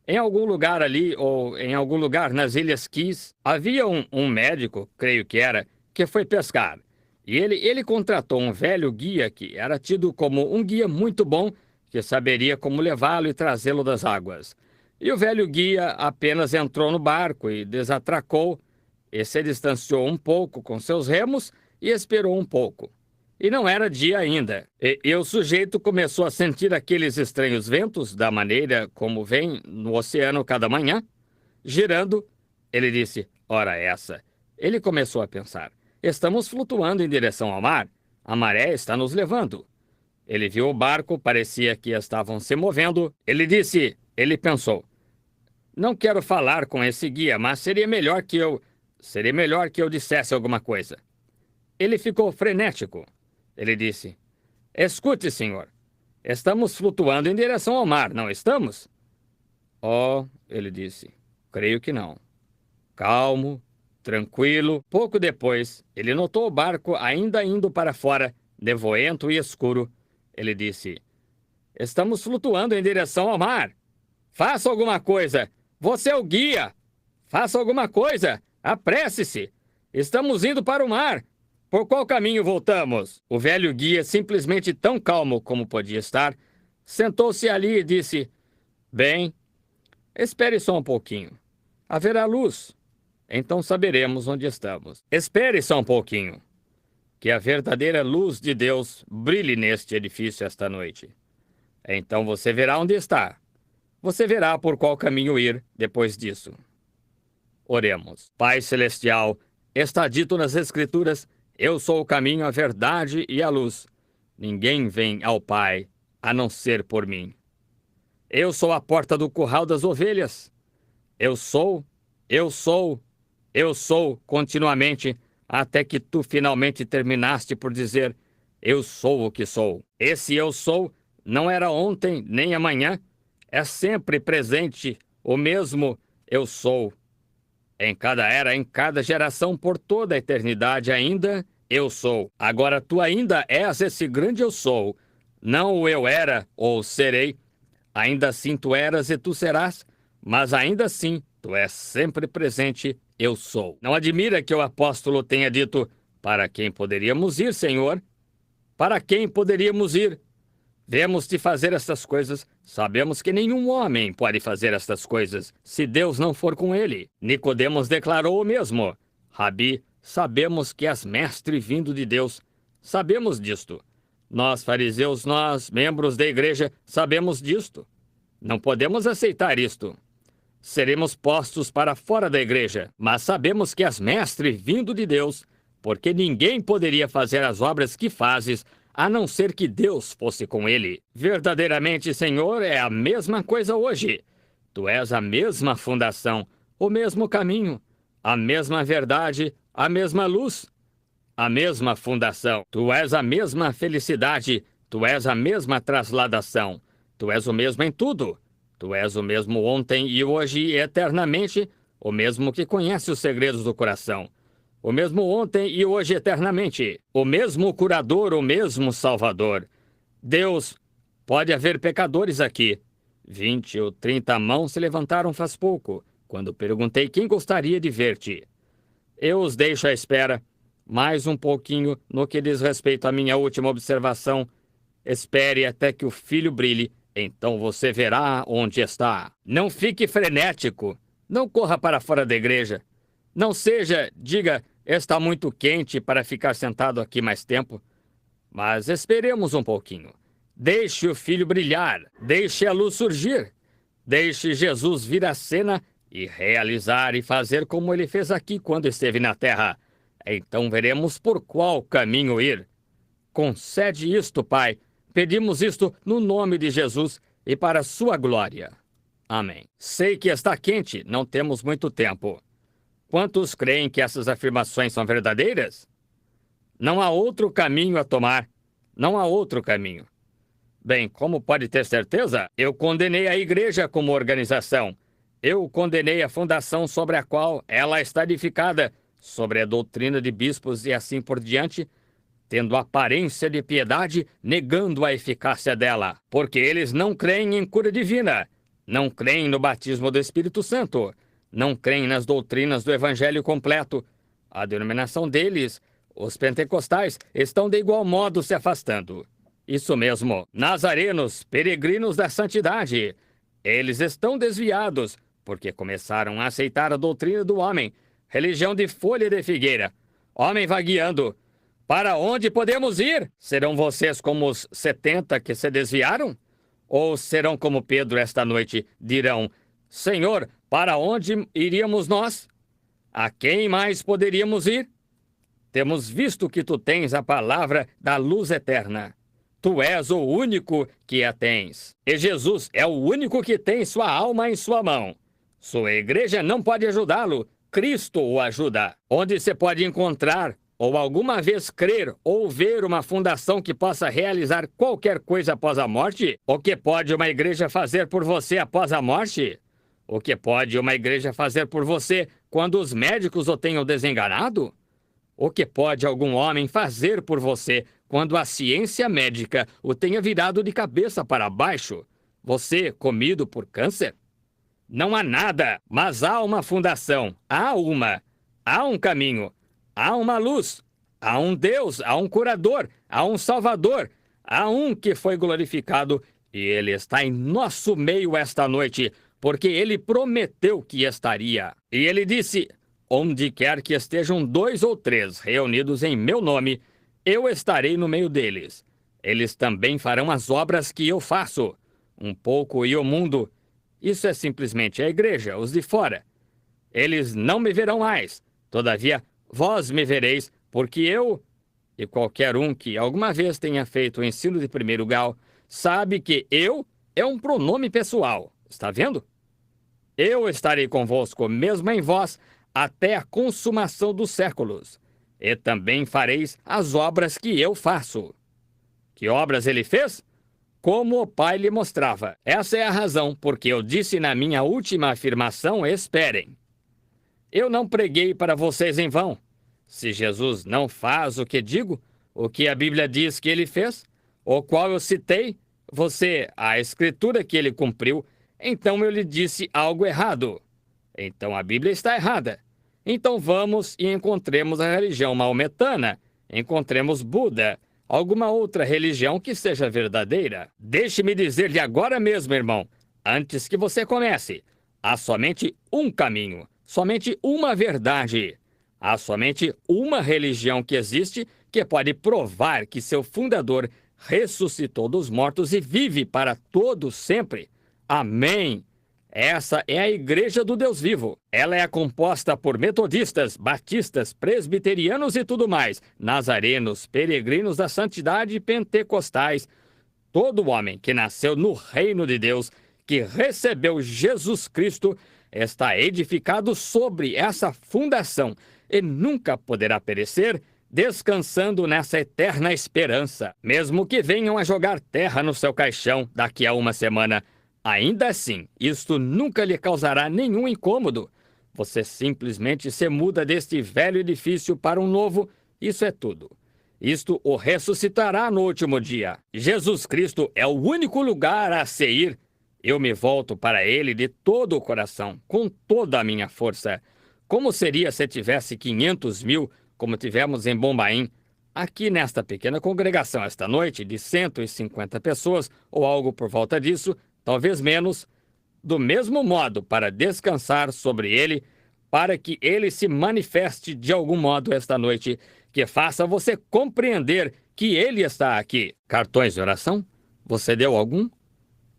em algum lugar ali, ou em algum lugar nas Ilhas Keys, havia um médico, creio que era, que foi pescar. E ele contratou um velho guia que era tido como um guia muito bom, que saberia como levá-lo e trazê-lo das águas. E o velho guia apenas entrou no barco e desatracou, e se distanciou um pouco com seus remos e esperou um pouco. E não era dia ainda. E o sujeito começou a sentir aqueles estranhos ventos, da maneira como vem no oceano cada manhã, girando. Ele disse, ora essa. Ele começou a pensar, estamos flutuando em direção ao mar. A maré está nos levando. Ele viu o barco, parecia que estavam se movendo. Ele pensou, não quero falar com esse guia, mas seria melhor que eu dissesse alguma coisa. Ele ficou frenético. Ele disse, escute, senhor, estamos flutuando em direção ao mar, não estamos? Oh, ele disse, creio que não. Calmo, tranquilo. Pouco depois, ele notou o barco ainda indo para fora, nevoento e escuro. Ele disse, estamos flutuando em direção ao mar. Faça alguma coisa. Você é o guia. Faça alguma coisa. Apresse-se. Estamos indo para o mar. Por qual caminho voltamos? O velho guia, simplesmente tão calmo como podia estar, sentou-se ali e disse, bem, espere só um pouquinho. Haverá luz. Então saberemos onde estamos. Espere só um pouquinho. Que a verdadeira luz de Deus brilhe neste edifício esta noite. Então você verá onde está. Você verá por qual caminho ir depois disso. Oremos. Pai Celestial, está dito nas Escrituras, eu sou o caminho, a verdade e a luz. Ninguém vem ao Pai a não ser por mim. Eu sou a porta do curral das ovelhas. Eu sou continuamente, até que tu finalmente terminaste por dizer, eu sou o que sou. Esse eu sou não era ontem nem amanhã, é sempre presente, o mesmo eu sou. Em cada era, em cada geração, por toda a eternidade ainda, eu sou. Agora tu ainda és esse grande eu sou. Não o eu era ou serei. Ainda assim tu eras e tu serás, mas ainda assim tu és sempre presente, eu sou. Não admira que o apóstolo tenha dito, para quem poderíamos ir, Senhor? Para quem poderíamos ir? Vemos-te fazer estas coisas, sabemos que nenhum homem pode fazer estas coisas, se Deus não for com ele. Nicodemos declarou o mesmo. Rabi, sabemos que és mestre vindo de Deus. Sabemos disto. Nós, fariseus, nós, membros da igreja, sabemos disto. Não podemos aceitar isto. seremos postos para fora da igreja. Mas sabemos que és mestre vindo de Deus, porque ninguém poderia fazer as obras que fazes, a não ser que Deus fosse com ele. Verdadeiramente, Senhor, é a mesma coisa hoje. Tu és a mesma fundação, o mesmo caminho, a mesma verdade, a mesma luz, a mesma fundação. Tu és a mesma felicidade, tu és a mesma trasladação. Tu és o mesmo em tudo. Tu és o mesmo ontem e hoje e eternamente, o mesmo que conhece os segredos do coração. O mesmo ontem e hoje eternamente. O mesmo curador, o mesmo salvador. Deus, pode haver pecadores aqui. 20 ou 30 mãos se levantaram faz pouco, quando perguntei quem gostaria de ver-te. Eu os deixo à espera. Mais um pouquinho no que diz respeito à minha última observação. Espere até que o filho brilhe, então você verá onde está. Não fique frenético. Não corra para fora da igreja. Não seja, diga, está muito quente para ficar sentado aqui mais tempo. Mas esperemos um pouquinho. Deixe o filho brilhar. Deixe a luz surgir. Deixe Jesus vir à cena e realizar e fazer como ele fez aqui quando esteve na terra. Então veremos por qual caminho ir. Concede isto, Pai. Pedimos isto no nome de Jesus e para a sua glória. Amém. Sei que está quente, não temos muito tempo. Quantos creem que essas afirmações são verdadeiras? Não há outro caminho a tomar. Não há outro caminho. Bem, como pode ter certeza? Eu condenei a igreja como organização. Eu condenei a fundação sobre a qual ela está edificada, sobre a doutrina de bispos e assim por diante, tendo aparência de piedade, negando a eficácia dela, porque eles não creem em cura divina, não creem no batismo do Espírito Santo, não creem nas doutrinas do Evangelho completo. A denominação deles, os pentecostais, estão de igual modo se afastando. Isso mesmo, nazarenos, peregrinos da santidade. Eles estão desviados, porque começaram a aceitar a doutrina do homem, religião de folha de figueira, homem vagueando. Para onde podemos ir? Serão vocês como os 70 que se desviaram? Ou serão como Pedro esta noite, dirão, Senhor, para onde iríamos nós? A quem mais poderíamos ir? Temos visto que tu tens a palavra da luz eterna. Tu és o único que a tens. E Jesus é o único que tem sua alma em sua mão. Sua igreja não pode ajudá-lo. Cristo o ajuda. Onde se pode encontrar ou alguma vez crer ou ver uma fundação que possa realizar qualquer coisa após a morte? O que pode uma igreja fazer por você após a morte? O que pode uma igreja fazer por você quando os médicos o tenham desenganado? O que pode algum homem fazer por você quando a ciência médica o tenha virado de cabeça para baixo? Você comido por câncer? Não há nada, mas há uma fundação, há um caminho. Há uma luz, há um Deus, há um curador, há um salvador, há um que foi glorificado e ele está em nosso meio esta noite, porque ele prometeu que estaria. E ele disse, onde quer que estejam 2 ou 3 reunidos em meu nome, eu estarei no meio deles. Eles também farão as obras que eu faço. Um pouco e o mundo. Isso é simplesmente a igreja, os de fora. Eles não me verão mais. Todavia, vós me vereis, porque eu, e qualquer um que alguma vez tenha feito o ensino de primeiro grau, sabe que eu é um pronome pessoal. Está vendo? Eu estarei convosco, mesmo em vós, até a consumação dos séculos. E também fareis as obras que eu faço. Que obras ele fez? Como o Pai lhe mostrava. Essa é a razão porque eu disse na minha última afirmação, esperem. Eu não preguei para vocês em vão. Se Jesus não faz o que digo, o que a Bíblia diz que ele fez, o qual eu citei, a escritura que ele cumpriu, então eu lhe disse algo errado. Então a Bíblia está errada. Então vamos e encontremos a religião maometana, encontremos Buda, alguma outra religião que seja verdadeira. Deixe-me dizer-lhe agora mesmo, irmão, antes que você comece, há somente um caminho, somente uma verdade. Há somente uma religião que existe que pode provar que seu fundador ressuscitou dos mortos e vive para todo sempre. Amém. Essa é a Igreja do Deus Vivo. Ela é composta por metodistas, batistas, presbiterianos e tudo mais, nazarenos, peregrinos da santidade e pentecostais. Todo homem que nasceu no reino de Deus, que recebeu Jesus Cristo, está edificado sobre essa fundação e nunca poderá perecer, descansando nessa eterna esperança. Mesmo que venham a jogar terra no seu caixão daqui a uma semana, ainda assim, isto nunca lhe causará nenhum incômodo. Você simplesmente se muda deste velho edifício para um novo, isso é tudo. Isto o ressuscitará no último dia. Jesus Cristo é o único lugar a se ir. Eu me volto para ele de todo o coração, com toda a minha força. Como seria se tivesse 500 mil, como tivemos em Bombaim, aqui nesta pequena congregação esta noite, de 150 pessoas, ou algo por volta disso, talvez menos, do mesmo modo para descansar sobre ele, para que ele se manifeste de algum modo esta noite, que faça você compreender que ele está aqui. Cartões de oração? Você deu algum?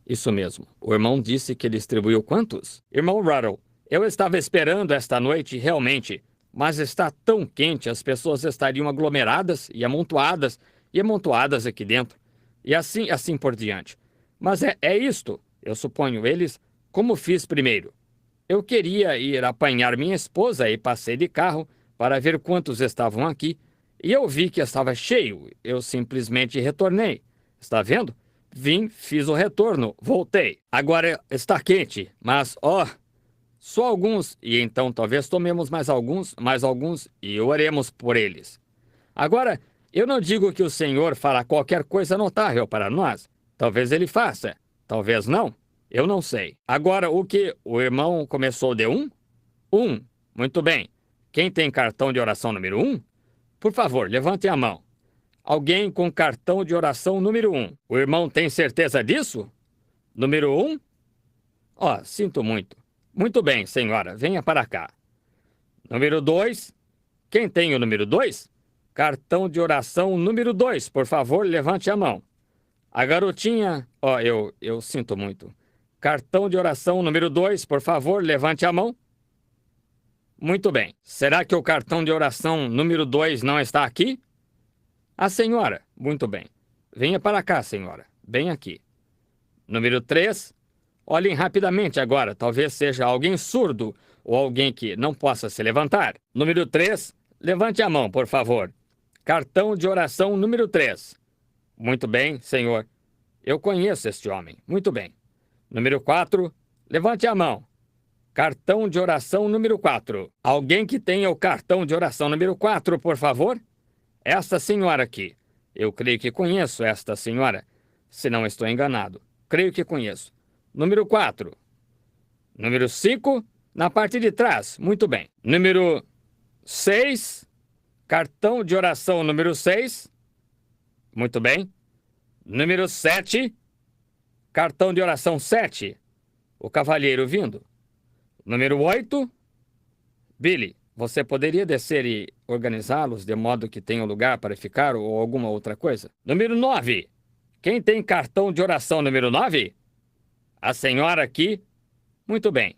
Isso mesmo. O irmão disse que distribuiu quantos? Irmão Ruddle, eu estava esperando esta noite realmente, mas está tão quente, as pessoas estariam aglomeradas e amontoadas aqui dentro. E assim por diante. Mas é isto, eu suponho, eles, como fiz primeiro. Eu queria ir apanhar minha esposa e passei de carro para ver quantos estavam aqui, e eu vi que estava cheio. Eu simplesmente retornei. Está vendo? Vim, fiz o retorno, voltei. Agora está quente, mas, só alguns, e então talvez tomemos mais alguns, e oremos por eles. Agora, eu não digo que o Senhor fará qualquer coisa notável para nós. Talvez ele faça, talvez não. Eu não sei. Agora, o que o irmão começou de 1? 1. Muito bem. Quem tem cartão de oração número 1? Por favor, levante a mão. Alguém com cartão de oração número 1. O irmão tem certeza disso? Número 1? Sinto muito. Muito bem, senhora, venha para cá. Número 2. Quem tem o número 2? Cartão de oração número 2, por favor, levante a mão. A garotinha... eu sinto muito. Cartão de oração número 2, por favor, levante a mão. Muito bem. Será que o cartão de oração número 2 não está aqui? A senhora. Muito bem. Venha para cá, senhora. Bem aqui. Número 3. Olhem rapidamente agora. Talvez seja alguém surdo ou alguém que não possa se levantar. Número 3. Levante a mão, por favor. Cartão de oração número 3. Muito bem, senhor. Eu conheço este homem. Muito bem. Número 4. Levante a mão. Cartão de oração número 4. Alguém que tenha o cartão de oração número 4, por favor? Esta senhora aqui. Eu creio que conheço esta senhora. Se não estou enganado. Creio que conheço. Número 4. Número 5, na parte de trás. Muito bem. Número 6. Cartão de oração número 6. Muito bem. Número 7. Cartão de oração 7. O cavalheiro vindo. Número 8. Billy, você poderia descer e organizá-los de modo que tenham lugar para ficar ou alguma outra coisa? Número 9. Quem tem cartão de oração número 9? A senhora aqui. Muito bem.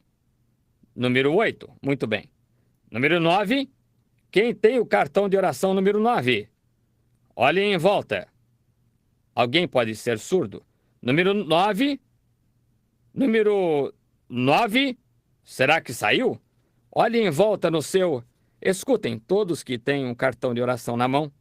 Número 8. Muito bem. Número 9. Quem tem o cartão de oração número 9? Olhem em volta. Alguém pode ser surdo. Número 9. Número 9. Será que saiu? Olhem em volta no seu... Escutem, todos que têm um cartão de oração na mão.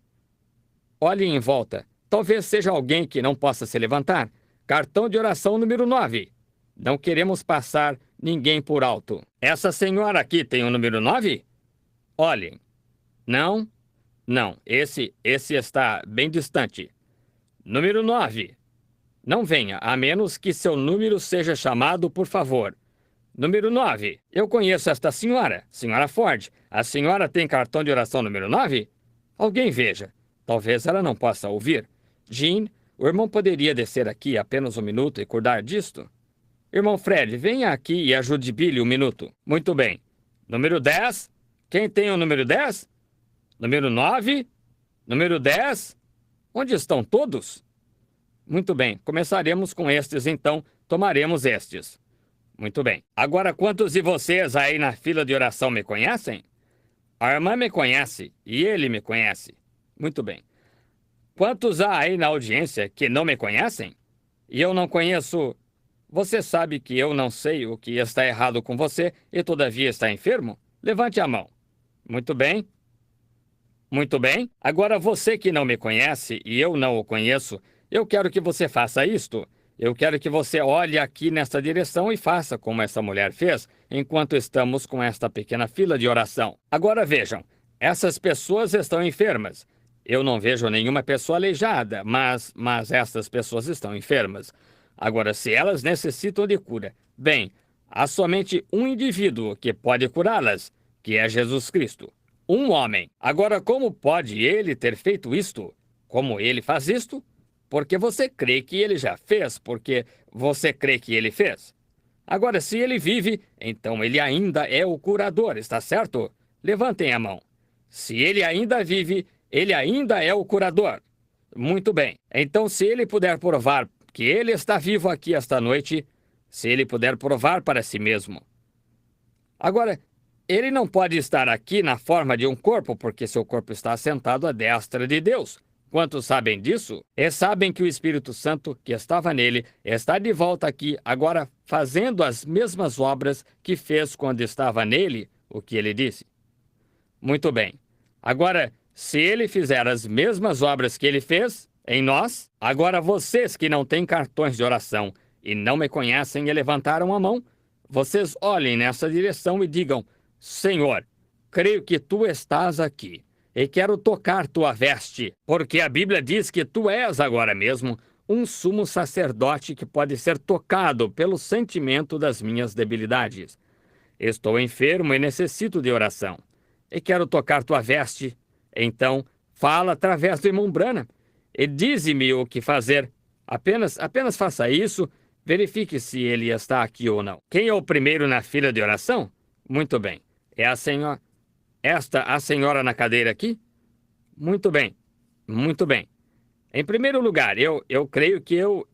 Olhem em volta. Talvez seja alguém que não possa se levantar. Cartão de oração número 9. Não queremos passar ninguém por alto. Essa senhora aqui tem o número 9? Olhem. Não. Não, esse está bem distante. Número 9. Não venha, a menos que seu número seja chamado, por favor. Número 9. Eu conheço esta senhora, senhora Ford. A senhora tem cartão de oração número 9? Alguém veja. Talvez ela não possa ouvir. Jean, o irmão poderia descer aqui apenas um minuto e cuidar disto? Irmão Fred, venha aqui e ajude Billy um minuto. Muito bem. Número 10. Quem tem o número 10? Número 9. Número 10. Onde estão todos? Muito bem. Começaremos com estes, então. Tomaremos estes. Muito bem. Agora, quantos de vocês aí na fila de oração me conhecem? A irmã me conhece e ele me conhece. Muito bem. Quantos há aí na audiência que não me conhecem? E eu não conheço. Você sabe que eu não sei o que está errado com você e todavia está enfermo? Levante a mão. Muito bem. Muito bem. Agora você que não me conhece e eu não o conheço, eu quero que você faça isto. Eu quero que você olhe aqui nessa direção e faça como essa mulher fez, enquanto estamos com esta pequena fila de oração. Agora vejam, essas pessoas estão enfermas. Eu não vejo nenhuma pessoa aleijada, mas essas pessoas estão enfermas. Agora, se elas necessitam de cura, bem, há somente um indivíduo que pode curá-las, que é Jesus Cristo. Um homem. Agora, como pode ele ter feito isto? Como ele faz isto? Porque você crê que ele já fez, porque você crê que ele fez. Agora, se ele vive, então ele ainda é o curador, está certo? Levantem a mão. Se ele ainda vive, ele ainda é o curador. Muito bem. Então, se ele puder provar que ele está vivo aqui esta noite, se ele puder provar para si mesmo. Agora, ele não pode estar aqui na forma de um corpo, porque seu corpo está assentado à destra de Deus. Quantos sabem disso? E sabem que o Espírito Santo, que estava nele, está de volta aqui, agora fazendo as mesmas obras que fez quando estava nele, o que ele disse. Muito bem. Agora, se ele fizer as mesmas obras que ele fez em nós, agora vocês que não têm cartões de oração e não me conhecem e levantaram a mão, vocês olhem nessa direção e digam: Senhor, creio que tu estás aqui e quero tocar tua veste, porque a Bíblia diz que tu és agora mesmo um sumo sacerdote que pode ser tocado pelo sentimento das minhas debilidades. Estou enfermo e necessito de oração, e quero tocar tua veste. Então, fala através do irmão Branham e dize-me o que fazer. Apenas faça isso, verifique se ele está aqui ou não. Quem é o primeiro na fila de oração? Muito bem. É a senhora. A senhora na cadeira aqui? Muito bem. Muito bem. Em primeiro lugar, eu creio que eu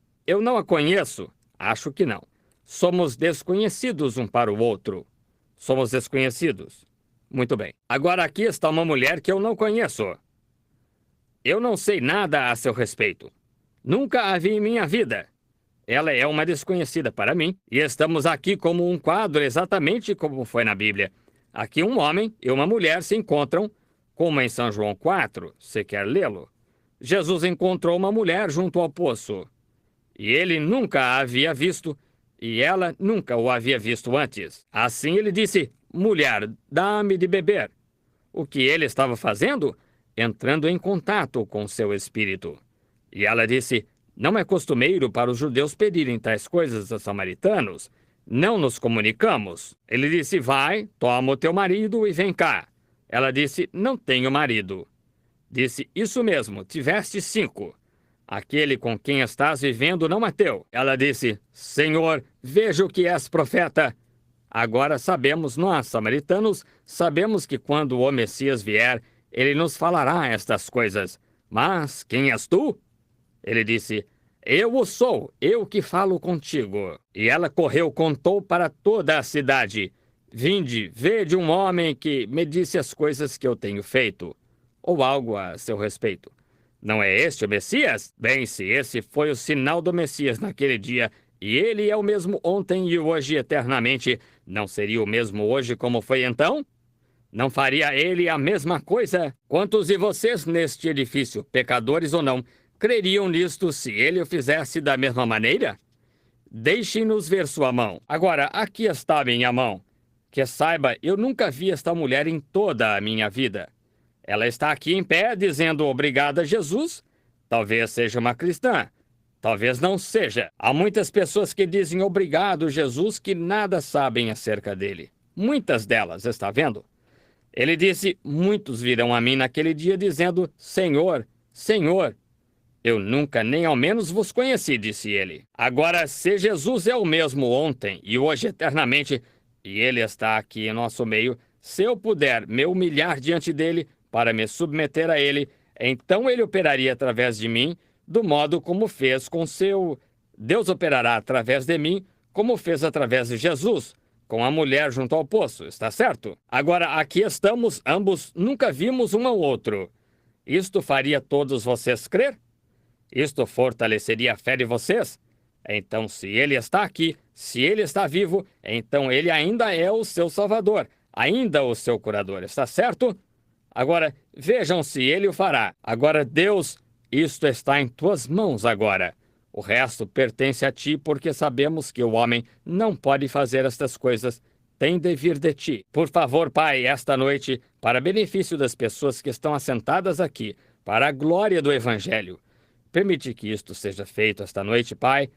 não a conheço. Acho que não. Somos desconhecidos um para o outro. Somos desconhecidos. Muito bem. Agora aqui está uma mulher que eu não conheço. Eu não sei nada a seu respeito. Nunca a vi em minha vida. Ela é uma desconhecida para mim, e estamos aqui como um quadro exatamente como foi na Bíblia. Aqui um homem e uma mulher se encontram, como em São João 4, se quer lê-lo. Jesus encontrou uma mulher junto ao poço, e ele nunca a havia visto, e ela nunca o havia visto antes. Assim ele disse: mulher, dá-me de beber. O que ele estava fazendo? Entrando em contato com seu espírito. E ela disse: não é costumeiro para os judeus pedirem tais coisas aos samaritanos. Não nos comunicamos. Ele disse: vai, toma o teu marido e vem cá. Ela disse: não tenho marido. Disse: isso mesmo, tiveste 5. Aquele com quem estás vivendo não é teu. Ela disse: Senhor, vejo que és profeta. Agora sabemos, nós, samaritanos, sabemos que quando o Messias vier, ele nos falará estas coisas. Mas quem és tu? Ele disse: eu o sou, eu que falo contigo. E ela correu, contou para toda a cidade: vinde, vede um homem que me disse as coisas que eu tenho feito. Ou algo a seu respeito. Não é este o Messias? Bem, se esse foi o sinal do Messias naquele dia, e ele é o mesmo ontem e hoje eternamente, não seria o mesmo hoje como foi então? Não faria ele a mesma coisa? Quantos de vocês neste edifício, pecadores ou não, creriam nisto se ele o fizesse da mesma maneira? Deixem-nos ver sua mão. Agora, aqui está minha mão. Que saiba, eu nunca vi esta mulher em toda a minha vida. Ela está aqui em pé, dizendo obrigada, Jesus. Talvez seja uma cristã. Talvez não seja. Há muitas pessoas que dizem obrigado, Jesus, que nada sabem acerca dele. Muitas delas, está vendo? Ele disse: muitos virão a mim naquele dia dizendo: Senhor, Senhor. Eu nunca nem ao menos vos conheci, disse ele. Agora, se Jesus é o mesmo ontem e hoje eternamente, e ele está aqui em nosso meio, se eu puder me humilhar diante dele para me submeter a ele, então ele operaria através de mim, do modo como fez com seu... Deus operará através de mim, como fez através de Jesus, com a mulher junto ao poço, está certo? Agora, aqui estamos, ambos nunca vimos um ao outro. Isto faria todos vocês crer? Isto fortaleceria a fé de vocês? Então, se ele está aqui, se ele está vivo, então ele ainda é o seu Salvador, ainda o seu curador, está certo? Agora, vejam se ele o fará. Agora, Deus, isto está em tuas mãos agora. O resto pertence a ti, porque sabemos que o homem não pode fazer estas coisas. Tem de vir de ti. Por favor, Pai, esta noite, para benefício das pessoas que estão assentadas aqui, para a glória do Evangelho, permite que isto seja feito esta noite, Pai,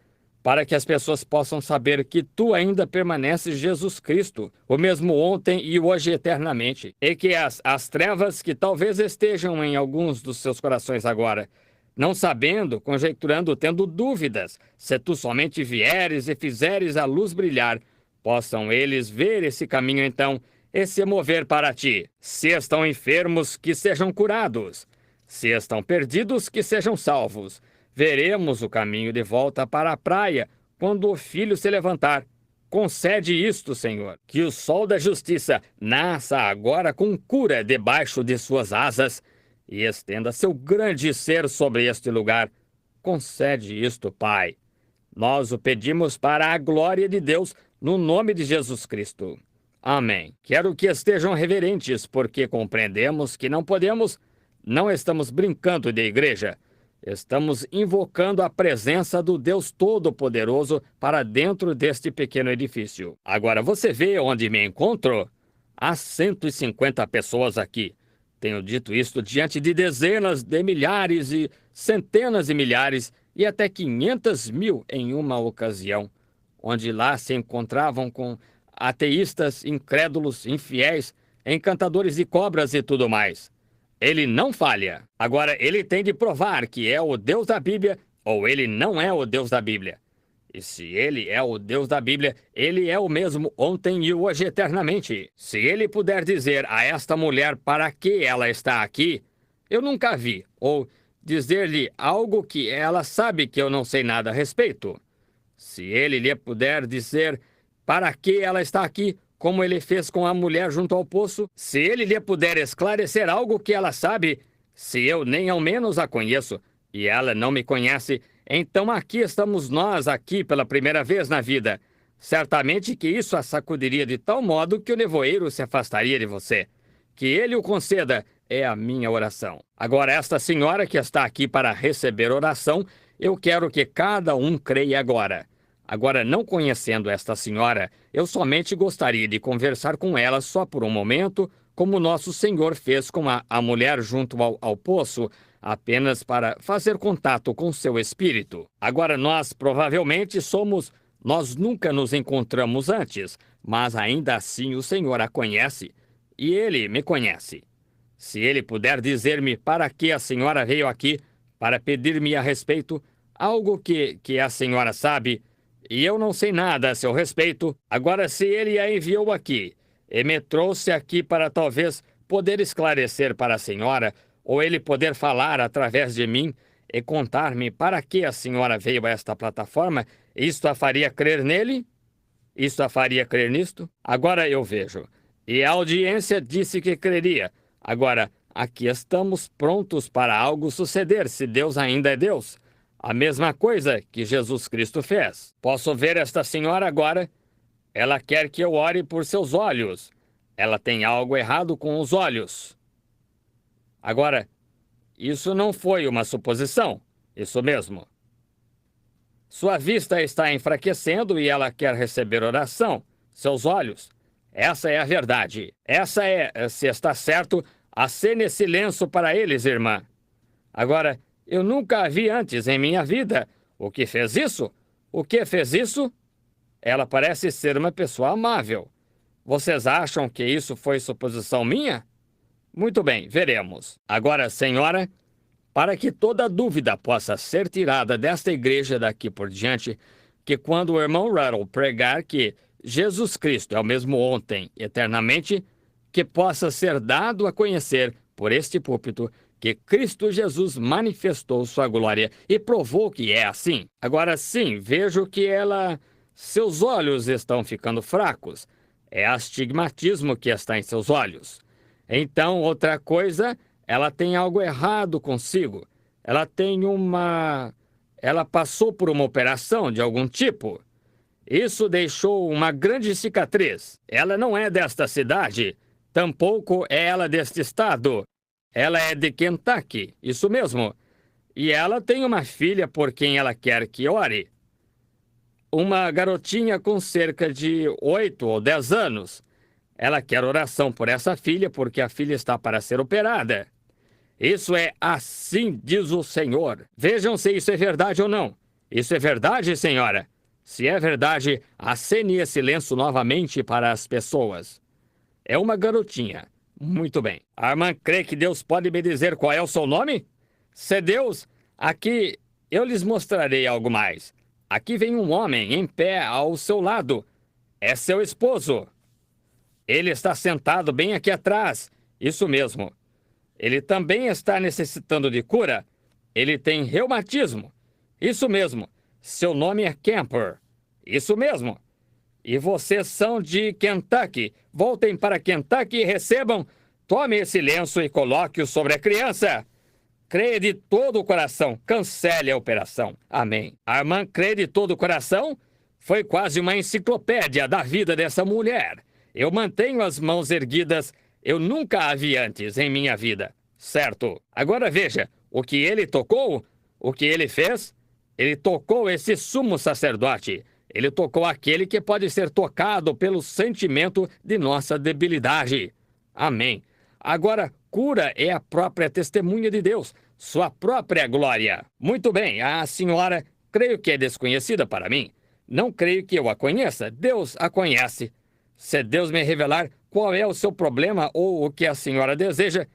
para que as pessoas possam saber que tu ainda permaneces Jesus Cristo, o mesmo ontem e hoje eternamente, e que as trevas que talvez estejam em alguns dos seus corações agora, não sabendo, conjecturando, tendo dúvidas, se tu somente vieres e fizeres a luz brilhar, possam eles ver esse caminho então e se mover para ti. Se estão enfermos, que sejam curados. Se estão perdidos, que sejam salvos. Veremos o caminho de volta para a praia quando o filho se levantar. Concede isto, Senhor, que o sol da justiça nasça agora com cura debaixo de suas asas e estenda seu grande ser sobre este lugar. Concede isto, Pai. Nós o pedimos para a glória de Deus, no nome de Jesus Cristo. Amém. Quero que estejam reverentes, porque compreendemos que não estamos brincando de igreja. Estamos invocando a presença do Deus Todo-Poderoso para dentro deste pequeno edifício. Agora, você vê onde me encontro? Há 150 pessoas aqui. Tenho dito isto diante de dezenas de milhares e centenas de milhares e até 500 mil em uma ocasião, onde lá se encontravam com ateístas, incrédulos, infiéis, encantadores de cobras e tudo mais. Ele não falha. Agora, ele tem de provar que é o Deus da Bíblia ou ele não é o Deus da Bíblia. E se ele é o Deus da Bíblia, ele é o mesmo ontem e hoje eternamente. Se ele puder dizer a esta mulher para que ela está aqui, eu nunca vi, ou dizer-lhe algo que ela sabe que eu não sei nada a respeito. Se ele lhe puder dizer para que ela está aqui, como ele fez com a mulher junto ao poço, se ele lhe puder esclarecer algo que ela sabe, se eu nem ao menos a conheço, e ela não me conhece, então aqui estamos nós, aqui pela primeira vez na vida. Certamente que isso a sacudiria de tal modo que o nevoeiro se afastaria de você. Que ele o conceda é a minha oração. Agora, esta senhora que está aqui para receber oração, eu quero que cada um creia agora. Agora, não conhecendo esta senhora, eu somente gostaria de conversar com ela só por um momento, como nosso Senhor fez com a mulher junto ao poço, apenas para fazer contato com seu espírito. Agora, nós nunca nos encontramos antes, mas ainda assim o Senhor a conhece, e ele me conhece. Se ele puder dizer-me para que a senhora veio aqui, para pedir-me a respeito, algo que a senhora sabe, e eu não sei nada a seu respeito, agora se ele a enviou aqui, e me trouxe aqui para talvez poder esclarecer para a senhora, ou ele poder falar através de mim e contar-me para que a senhora veio a esta plataforma, isto a faria crer nele? Isto a faria crer nisto? Agora eu vejo. E a audiência disse que creria. Agora, aqui estamos prontos para algo suceder, se Deus ainda é Deus. A mesma coisa que Jesus Cristo fez. Posso ver esta senhora agora? Ela quer que eu ore por seus olhos. Ela tem algo errado com os olhos. Agora, isso não foi uma suposição. Isso mesmo. Sua vista está enfraquecendo e ela quer receber oração. Seus olhos. Essa é a verdade. Essa é, se está certo, acene esse lenço para eles, irmã. Agora, eu nunca a vi antes em minha vida. O que fez isso? O que fez isso? Ela parece ser uma pessoa amável. Vocês acham que isso foi suposição minha? Muito bem, veremos. Agora, senhora, para que toda dúvida possa ser tirada desta igreja daqui por diante, que quando o irmão Ruddle pregar que Jesus Cristo é o mesmo ontem, eternamente, que possa ser dado a conhecer por este púlpito que Cristo Jesus manifestou sua glória e provou que é assim. Agora sim, vejo que ela Seus olhos estão ficando fracos. É astigmatismo que está em seus olhos. Então, outra coisa, ela tem algo errado consigo. Ela passou por uma operação de algum tipo. Isso deixou uma grande cicatriz. Ela não é desta cidade, tampouco é ela deste estado. Ela é de Kentucky, isso mesmo. E ela tem uma filha por quem ela quer que ore. Uma garotinha com cerca de 8 ou 10 anos. Ela quer oração por essa filha porque a filha está para ser operada. Isso é assim diz o Senhor. Vejam se isso é verdade ou não. Isso é verdade, senhora? Se é verdade, acene esse lenço novamente para as pessoas. É uma garotinha. Muito bem. A irmã crê que Deus pode me dizer qual é o seu nome? Se Deus, aqui eu lhes mostrarei algo mais. Aqui vem um homem em pé ao seu lado. É seu esposo. Ele está sentado bem aqui atrás. Isso mesmo. Ele também está necessitando de cura. Ele tem reumatismo. Isso mesmo. Seu nome é Camper. Isso mesmo. E vocês são de Kentucky. Voltem para Kentucky e recebam. Tome esse lenço e coloque-o sobre a criança. Creia de todo o coração. Cancele a operação. Amém. A irmã crê de todo o coração? Foi quase uma enciclopédia da vida dessa mulher. Eu mantenho as mãos erguidas. Eu nunca a vi antes em minha vida. Certo. Agora veja. O que ele tocou? O que ele fez? Ele tocou esse sumo sacerdote. Ele tocou aquele que pode ser tocado pelo sentimento de nossa debilidade. Amém. Agora, cura é a própria testemunha de Deus, sua própria glória. Muito bem, a senhora, creio que é desconhecida para mim. Não creio que eu a conheça, Deus a conhece. Se Deus me revelar qual é o seu problema ou o que a senhora deseja,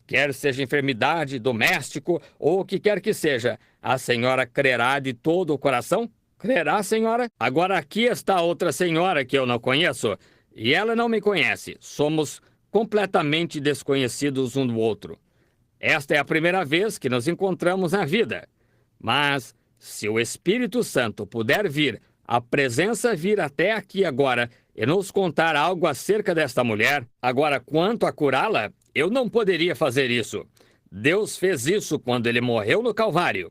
quer seja enfermidade, doméstico ou o que quer que seja, a senhora crerá de todo o coração? Crerá, senhora? Agora aqui está outra senhora que eu não conheço, e ela não me conhece. Somos completamente desconhecidos um do outro. Esta é a primeira vez que nos encontramos na vida. Mas, se o Espírito Santo puder vir, a presença vir até aqui agora e nos contar algo acerca desta mulher, agora quanto a curá-la, eu não poderia fazer isso. Deus fez isso quando ele morreu no Calvário.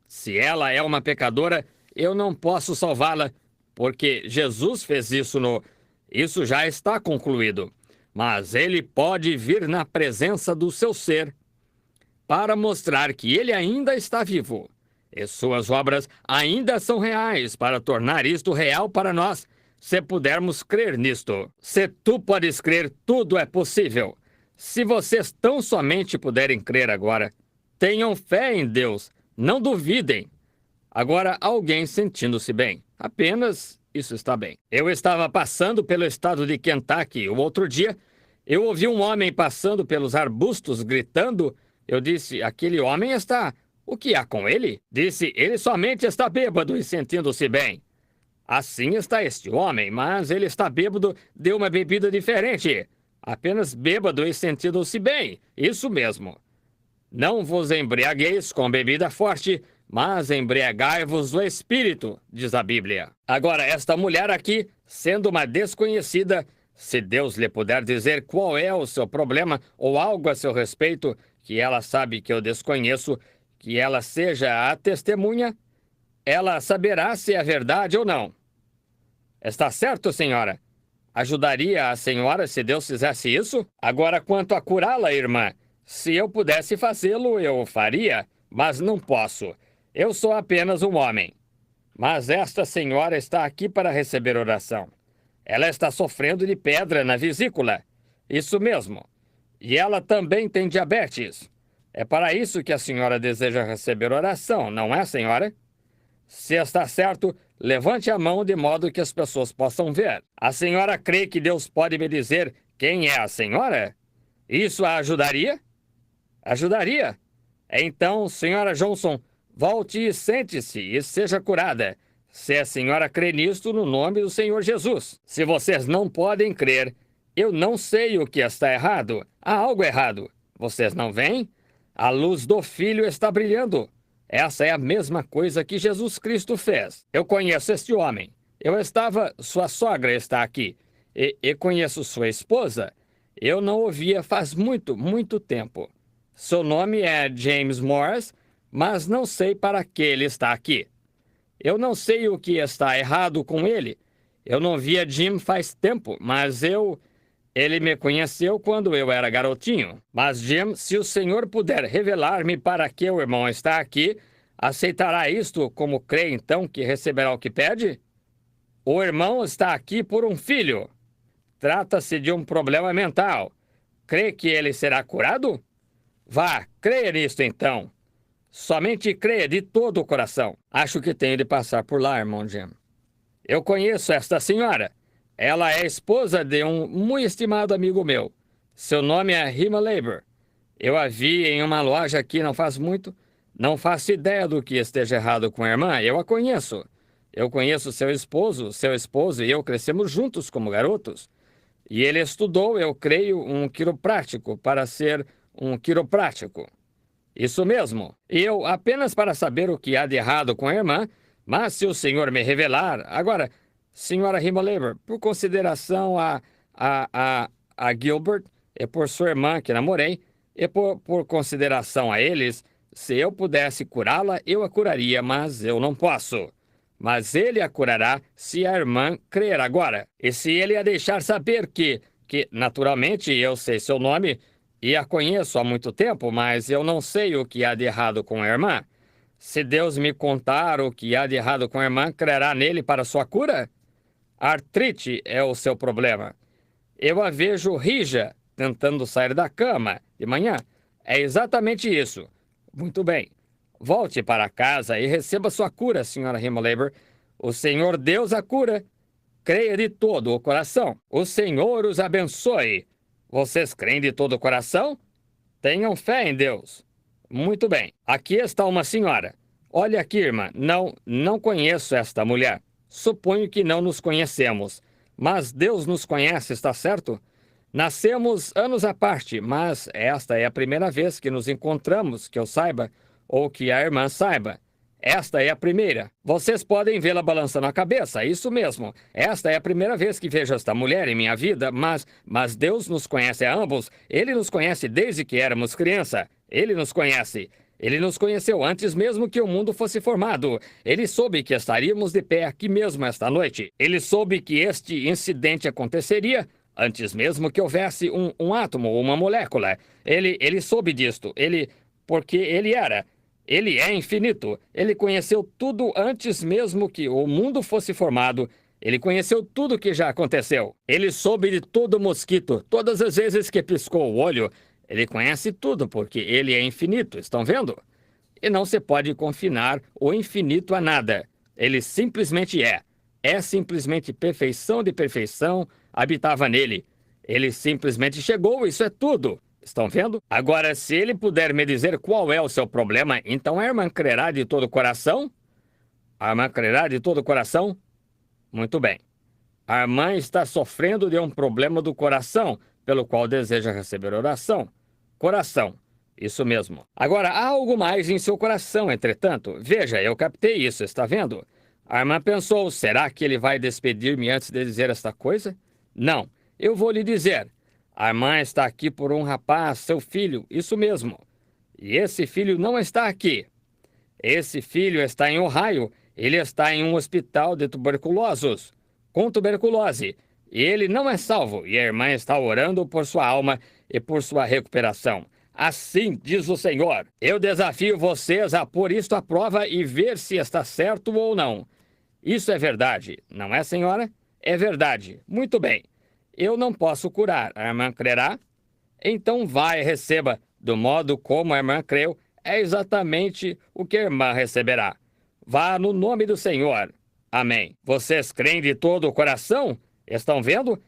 Se ela é uma pecadora, eu não posso salvá-la, porque Jesus fez isso Isso já está concluído. Mas ele pode vir na presença do seu ser para mostrar que ele ainda está vivo. E suas obras ainda são reais para tornar isto real para nós, se pudermos crer nisto. Se tu podes crer, tudo é possível. Se vocês tão somente puderem crer agora, tenham fé em Deus, não duvidem. Agora, alguém sentindo-se bem. Apenas isso está bem. Eu estava passando pelo estado de Kentucky o outro dia. Eu ouvi um homem passando pelos arbustos gritando. Eu disse, aquele homem está... O que há com ele? Disse, ele somente está bêbado e sentindo-se bem. Assim está este homem, mas ele está bêbado de uma bebida diferente. Apenas bêbado e sentindo-se bem. Isso mesmo. Não vos embriagueis com bebida forte, mas embriagai-vos do Espírito, diz a Bíblia. Agora, esta mulher aqui, sendo uma desconhecida, se Deus lhe puder dizer qual é o seu problema ou algo a seu respeito, que ela sabe que eu desconheço, que ela seja a testemunha, ela saberá se é verdade ou não. Está certo, senhora? Ajudaria a senhora se Deus fizesse isso? Agora, quanto a curá-la, irmã, se eu pudesse fazê-lo, eu o faria, mas não posso. Eu sou apenas um homem. Mas esta senhora está aqui para receber oração. Ela está sofrendo de pedra na vesícula. Isso mesmo. E ela também tem diabetes. É para isso que a senhora deseja receber oração, não é, senhora? Se está certo, levante a mão de modo que as pessoas possam ver. A senhora crê que Deus pode me dizer quem é a senhora? Isso a ajudaria? Ajudaria? Então, senhora Johnson, volte e sente-se e seja curada. Se a senhora crê nisto no nome do Senhor Jesus. Se vocês não podem crer, eu não sei o que está errado. Há algo errado. Vocês não veem? A luz do Filho está brilhando. Essa é a mesma coisa que Jesus Cristo fez. Eu conheço este homem. Sua sogra está aqui, e conheço sua esposa. Eu não o via faz muito, muito tempo. Seu nome é James Morris, mas não sei para que ele está aqui. Eu não sei o que está errado com ele. Eu não via Jim faz tempo, mas ele me conheceu quando eu era garotinho. Mas, Jim, se o senhor puder revelar-me para que o irmão está aqui, aceitará isto como crê então que receberá o que pede? O irmão está aqui por um filho. Trata-se de um problema mental. Crê que ele será curado? Vá, creia nisto então. Somente creia de todo o coração. Acho que tenho de passar por lá, irmão Jim. Eu conheço esta senhora. Ela é esposa de um muito estimado amigo meu. Seu nome é Rima Labor. Eu a vi em uma loja aqui não faz muito. Não faço ideia do que esteja errado com a irmã. Eu a conheço. Eu conheço seu esposo e eu crescemos juntos como garotos. E ele estudou, eu creio, um quiroprático para ser um quiroprático. Isso mesmo. Eu apenas para saber o que há de errado com a irmã, mas se o senhor me revelar... Agora, senhora Himmelaber, por consideração a Gilbert e por sua irmã que namorei, e por consideração a eles, se eu pudesse curá-la, eu a curaria, mas eu não posso. Mas ele a curará se a irmã crer agora. E se ele a deixar saber que naturalmente eu sei seu nome e a conheço há muito tempo, mas eu não sei o que há de errado com a irmã. Se Deus me contar o que há de errado com a irmã, crerá nele para sua cura? Artrite é o seu problema. Eu a vejo rija, tentando sair da cama de manhã. É exatamente isso. Muito bem. Volte para casa e receba sua cura, senhora Himmelaber. O Senhor Deus a cura. Creia de todo o coração. O Senhor os abençoe. Vocês creem de todo o coração? Tenham fé em Deus. Muito bem. Aqui está uma senhora. Olha aqui, irmã. Não conheço esta mulher. Suponho que não nos conhecemos. Mas Deus nos conhece, está certo? Nascemos anos à parte, mas esta é a primeira vez que nos encontramos, que eu saiba, ou que a irmã saiba. Esta é a primeira. Vocês podem vê-la balançando a cabeça, isso mesmo. Esta é a primeira vez que vejo esta mulher em minha vida, mas Deus nos conhece a ambos. Ele nos conhece desde que éramos criança. Ele nos conhece. Ele nos conheceu antes mesmo que o mundo fosse formado. Ele soube que estaríamos de pé aqui mesmo esta noite. Ele soube que este incidente aconteceria antes mesmo que houvesse um átomo ou uma molécula. Ele soube disto. Porque ele é infinito. Ele conheceu tudo antes mesmo que o mundo fosse formado. Ele conheceu tudo que já aconteceu. Ele soube de todo mosquito, todas as vezes que piscou o olho. Ele conhece tudo porque ele é infinito, estão vendo? E não se pode confinar o infinito a nada. Ele simplesmente é. É simplesmente perfeição de perfeição, habitava nele. Ele simplesmente chegou, isso é tudo. Estão vendo? Agora, se ele puder me dizer qual é o seu problema, então a irmã crerá de todo o coração? A irmã crerá de todo o coração? Muito bem. A irmã está sofrendo de um problema do coração, pelo qual deseja receber oração. Coração. Isso mesmo. Agora, há algo mais em seu coração, entretanto. Veja, eu captei isso, está vendo? A irmã pensou, será que ele vai despedir-me antes de dizer esta coisa? Não, eu vou lhe dizer. A irmã está aqui por um rapaz, seu filho, isso mesmo. E esse filho não está aqui. Esse filho está em Ohio. Ele está em um hospital de tuberculosos, com tuberculose. E ele não é salvo, e a irmã está orando por sua alma e por sua recuperação. Assim diz o Senhor. Eu desafio vocês a pôr isto à prova e ver se está certo ou não. Isso é verdade, não é, senhora? É verdade. Muito bem. Eu não posso curar. A irmã crerá? Então vai e receba. Do modo como a irmã creu, é exatamente o que a irmã receberá. Vá no nome do Senhor. Amém. Vocês creem de todo o coração? Estão vendo?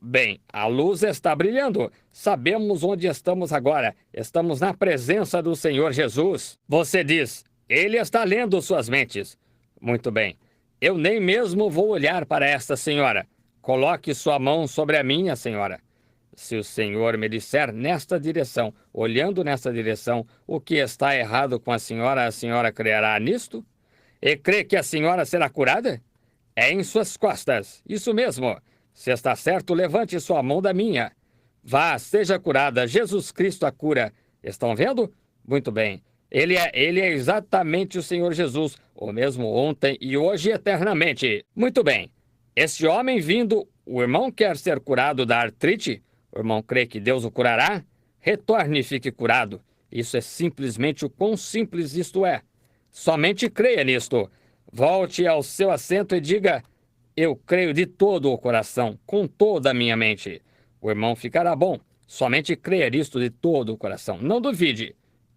Bem, a luz está brilhando. Sabemos onde estamos agora. Estamos na presença do Senhor Jesus. Você diz, ele está lendo suas mentes. Muito bem. Eu nem mesmo vou olhar para esta senhora. Coloque sua mão sobre a minha, senhora. Se o Senhor me disser nesta direção, olhando nesta direção, o que está errado com a senhora crerá nisto? E crê que a senhora será curada? É em suas costas. Isso mesmo. Se está certo, levante sua mão da minha. Vá, seja curada. Jesus Cristo a cura. Estão vendo? Muito bem. Ele é exatamente o Senhor Jesus, o mesmo ontem e hoje e eternamente. Muito bem. Este homem vindo, o irmão quer ser curado da artrite? O irmão crê que Deus o curará? Retorne e fique curado. Isso é simplesmente o quão simples isto é. Somente creia nisto. Volte ao seu assento e diga: eu creio de todo o coração, com toda a minha mente. O irmão ficará bom. Somente creia nisto de todo o coração. Não duvide.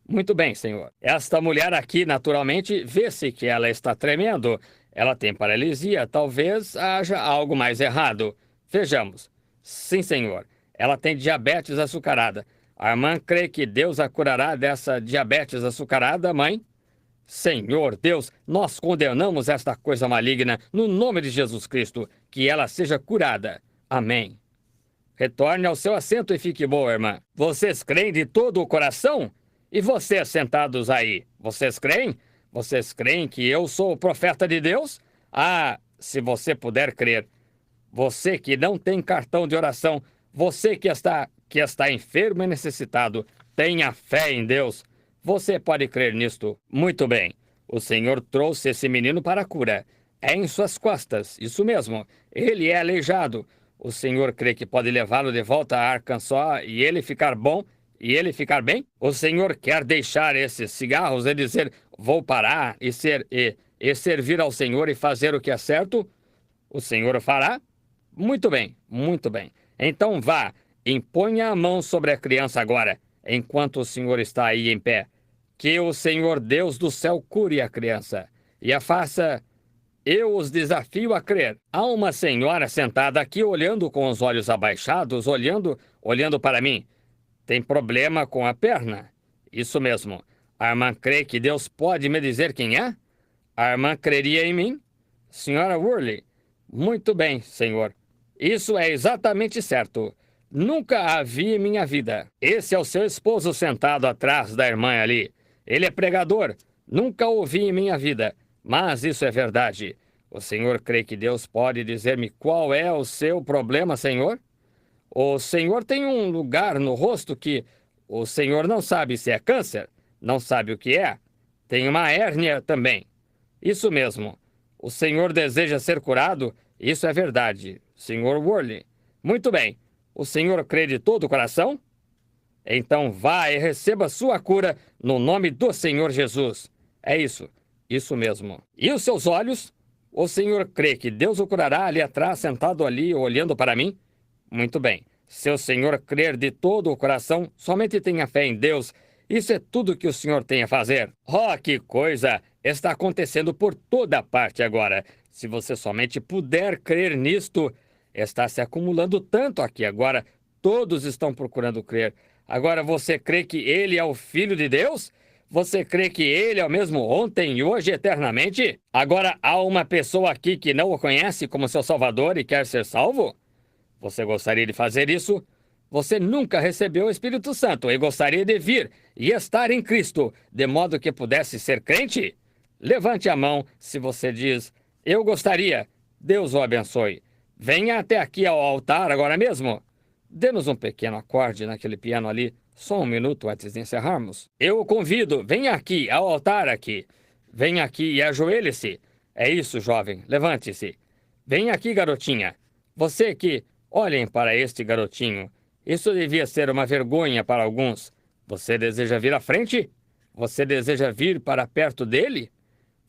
Muito bem, senhor. Esta mulher aqui, naturalmente, vê-se que ela está tremendo. Ela tem paralisia. Talvez haja algo mais errado. Vejamos. Sim, senhor. Ela tem diabetes açucarada. A irmã crê que Deus a curará dessa diabetes açucarada, mãe? Senhor Deus, nós condenamos esta coisa maligna no nome de Jesus Cristo, que ela seja curada. Amém. Retorne ao seu assento e fique boa, irmã. Vocês creem de todo o coração? E vocês sentados aí, vocês creem? Vocês creem que eu sou o profeta de Deus? Ah, se você puder crer. Você que não tem cartão de oração, você que está enfermo e necessitado, tenha fé em Deus. Você pode crer nisto. Muito bem. O Senhor trouxe esse menino para a cura. É em suas costas, isso mesmo. Ele é aleijado. O Senhor crê que pode levá-lo de volta a Arkansas e ele ficar bom? E ele ficar bem? O Senhor quer deixar esses cigarros e dizer: vou parar e servir ao Senhor e fazer o que é certo? O Senhor o fará? Muito bem, muito bem. Então vá, imponha a mão sobre a criança agora, enquanto o Senhor está aí em pé. Que o Senhor Deus do céu cure a criança e a faça. Eu os desafio a crer. Há uma senhora sentada aqui olhando com os olhos abaixados, olhando para mim. Tem problema com a perna? Isso mesmo. A irmã crê que Deus pode me dizer quem é? A irmã creria em mim? Senhora Worley. Muito bem, senhor. Isso é exatamente certo. Nunca a vi em minha vida. Esse é o seu esposo sentado atrás da irmã ali. Ele é pregador. Nunca o vi em minha vida. Mas isso é verdade. O senhor crê que Deus pode dizer-me qual é o seu problema, senhor? O senhor tem um lugar no rosto que o senhor não sabe se é câncer, não sabe o que é. Tem uma hérnia também. Isso mesmo. O senhor deseja ser curado? Isso é verdade, senhor Worley. Muito bem. O senhor crê de todo o coração? Então vá e receba sua cura no nome do Senhor Jesus. É isso mesmo. E os seus olhos? O senhor crê que Deus o curará ali atrás, sentado ali, olhando para mim? Muito bem. Se o senhor crer de todo o coração, somente tenha fé em Deus. Isso é tudo que o senhor tem a fazer. Oh, que coisa! Está acontecendo por toda parte agora. Se você somente puder crer nisto, está se acumulando tanto aqui agora. Todos estão procurando crer. Agora você crê que ele é o Filho de Deus? Você crê que ele é o mesmo ontem e hoje eternamente? Agora há uma pessoa aqui que não o conhece como seu Salvador e quer ser salvo? Você gostaria de fazer isso? Você nunca recebeu o Espírito Santo e gostaria de vir e estar em Cristo, de modo que pudesse ser crente? Levante a mão se você diz: eu gostaria. Deus o abençoe. Venha até aqui ao altar agora mesmo. Dê-nos um pequeno acorde naquele piano ali, só um minuto antes de encerrarmos. Eu o convido, venha aqui, ao altar aqui. Venha aqui e ajoelhe-se. É isso, jovem, levante-se. Venha aqui, garotinha. Você que... Olhem para este garotinho. Isso devia ser uma vergonha para alguns. Você deseja vir à frente? Você deseja vir para perto dele?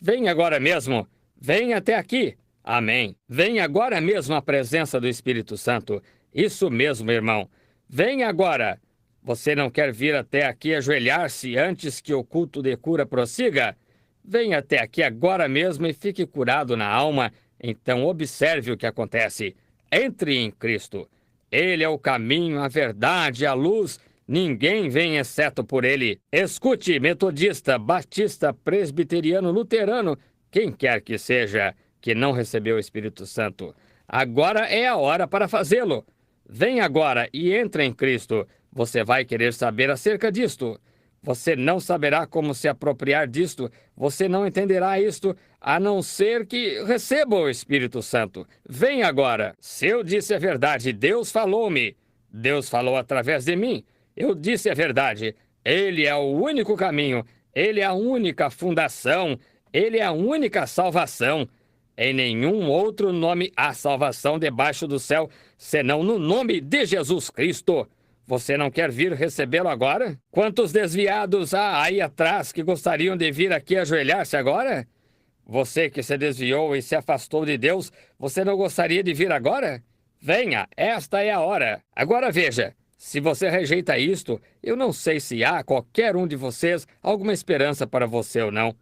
Venha agora mesmo. Venha até aqui. Amém. Venha agora mesmo à presença do Espírito Santo. Isso mesmo, irmão. Venha agora. Você não quer vir até aqui ajoelhar-se antes que o culto de cura prossiga? Venha até aqui agora mesmo e fique curado na alma. Então observe o que acontece. Entre em Cristo. Ele é o caminho, a verdade, a luz. Ninguém vem exceto por ele. Escute, metodista, batista, presbiteriano, luterano, quem quer que seja, que não recebeu o Espírito Santo. Agora é a hora para fazê-lo. Vem agora e entre em Cristo. Você vai querer saber acerca disto. Você não saberá como se apropriar disto, você não entenderá isto, a não ser que receba o Espírito Santo. Vem agora. Se eu disse a verdade, Deus falou-me. Deus falou através de mim. Eu disse a verdade. Ele é o único caminho. Ele é a única fundação. Ele é a única salvação. Em nenhum outro nome há salvação debaixo do céu, senão no nome de Jesus Cristo. Você não quer vir recebê-lo agora? Quantos desviados há aí atrás que gostariam de vir aqui ajoelhar-se agora? Você que se desviou e se afastou de Deus, você não gostaria de vir agora? Venha, esta é a hora. Agora veja, se você rejeita isto, eu não sei se há qualquer um de vocês alguma esperança para você ou não.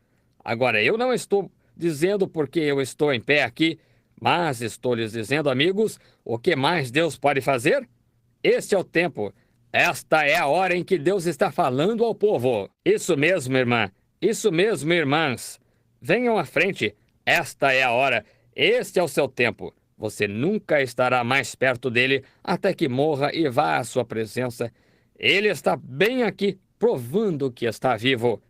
Agora, eu não estou dizendo porque eu estou em pé aqui, mas estou lhes dizendo, amigos, o que mais Deus pode fazer? Este é o tempo. Esta é a hora em que Deus está falando ao povo. Isso mesmo, irmã. Isso mesmo, irmãs. Venham à frente. Esta é a hora. Este é o seu tempo. Você nunca estará mais perto dele até que morra e vá à sua presença. Ele está bem aqui, provando que está vivo.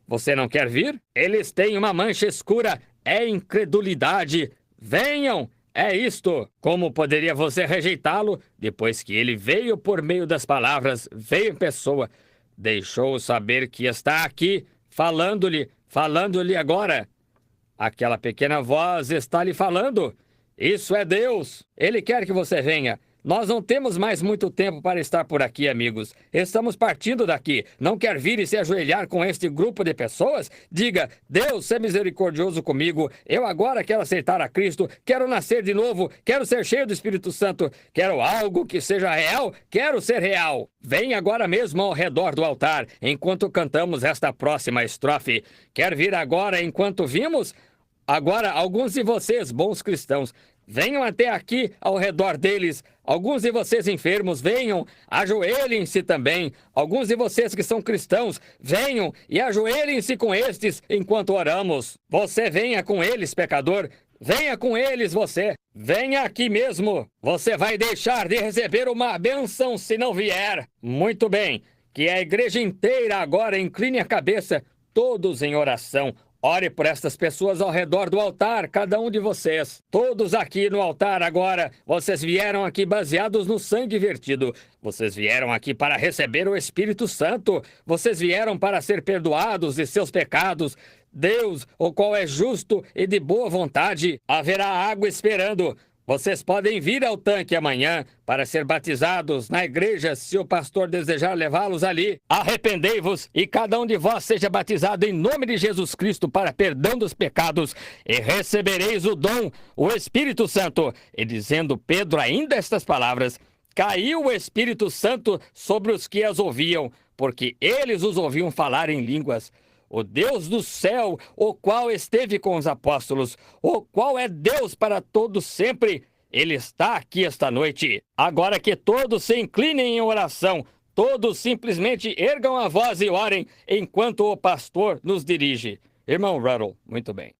Você não quer vir? Eles têm uma mancha escura. É incredulidade. Venham! É isto! Como poderia você rejeitá-lo depois que ele veio por meio das palavras, veio em pessoa, deixou saber que está aqui, falando-lhe agora? Aquela pequena voz está lhe falando. Isso é Deus. Ele quer que você venha. Nós não temos mais muito tempo para estar por aqui, amigos. Estamos partindo daqui. Não quer vir e se ajoelhar com este grupo de pessoas? Diga, Deus, seja misericordioso comigo. Eu agora quero aceitar a Cristo. Quero nascer de novo. Quero ser cheio do Espírito Santo. Quero algo que seja real. Quero ser real. Vem agora mesmo ao redor do altar, enquanto cantamos esta próxima estrofe. Quer vir agora enquanto vimos? Agora, alguns de vocês, bons cristãos, venham até aqui ao redor deles. Alguns de vocês enfermos, venham, ajoelhem-se também. Alguns de vocês que são cristãos, venham e ajoelhem-se com estes enquanto oramos. Você venha com eles, pecador. Venha com eles, você. Venha aqui mesmo. Você vai deixar de receber uma bênção se não vier. Muito bem. Que a igreja inteira agora incline a cabeça, todos em oração. Ore por estas pessoas ao redor do altar, cada um de vocês. Todos aqui no altar agora, vocês vieram aqui baseados no sangue vertido. Vocês vieram aqui para receber o Espírito Santo. Vocês vieram para ser perdoados de seus pecados. Deus, o qual é justo e de boa vontade, haverá água esperando. Vocês podem vir ao tanque amanhã para ser batizados na igreja se o pastor desejar levá-los ali. Arrependei-vos e cada um de vós seja batizado em nome de Jesus Cristo para perdão dos pecados e recebereis o dom, o Espírito Santo. E dizendo Pedro ainda estas palavras, caiu o Espírito Santo sobre os que as ouviam, porque eles os ouviam falar em línguas. O Deus do céu, o qual esteve com os apóstolos, o qual é Deus para todos sempre, ele está aqui esta noite. Agora que todos se inclinem em oração, todos simplesmente ergam a voz e orem enquanto o pastor nos dirige. Irmão Ruddle, muito bem.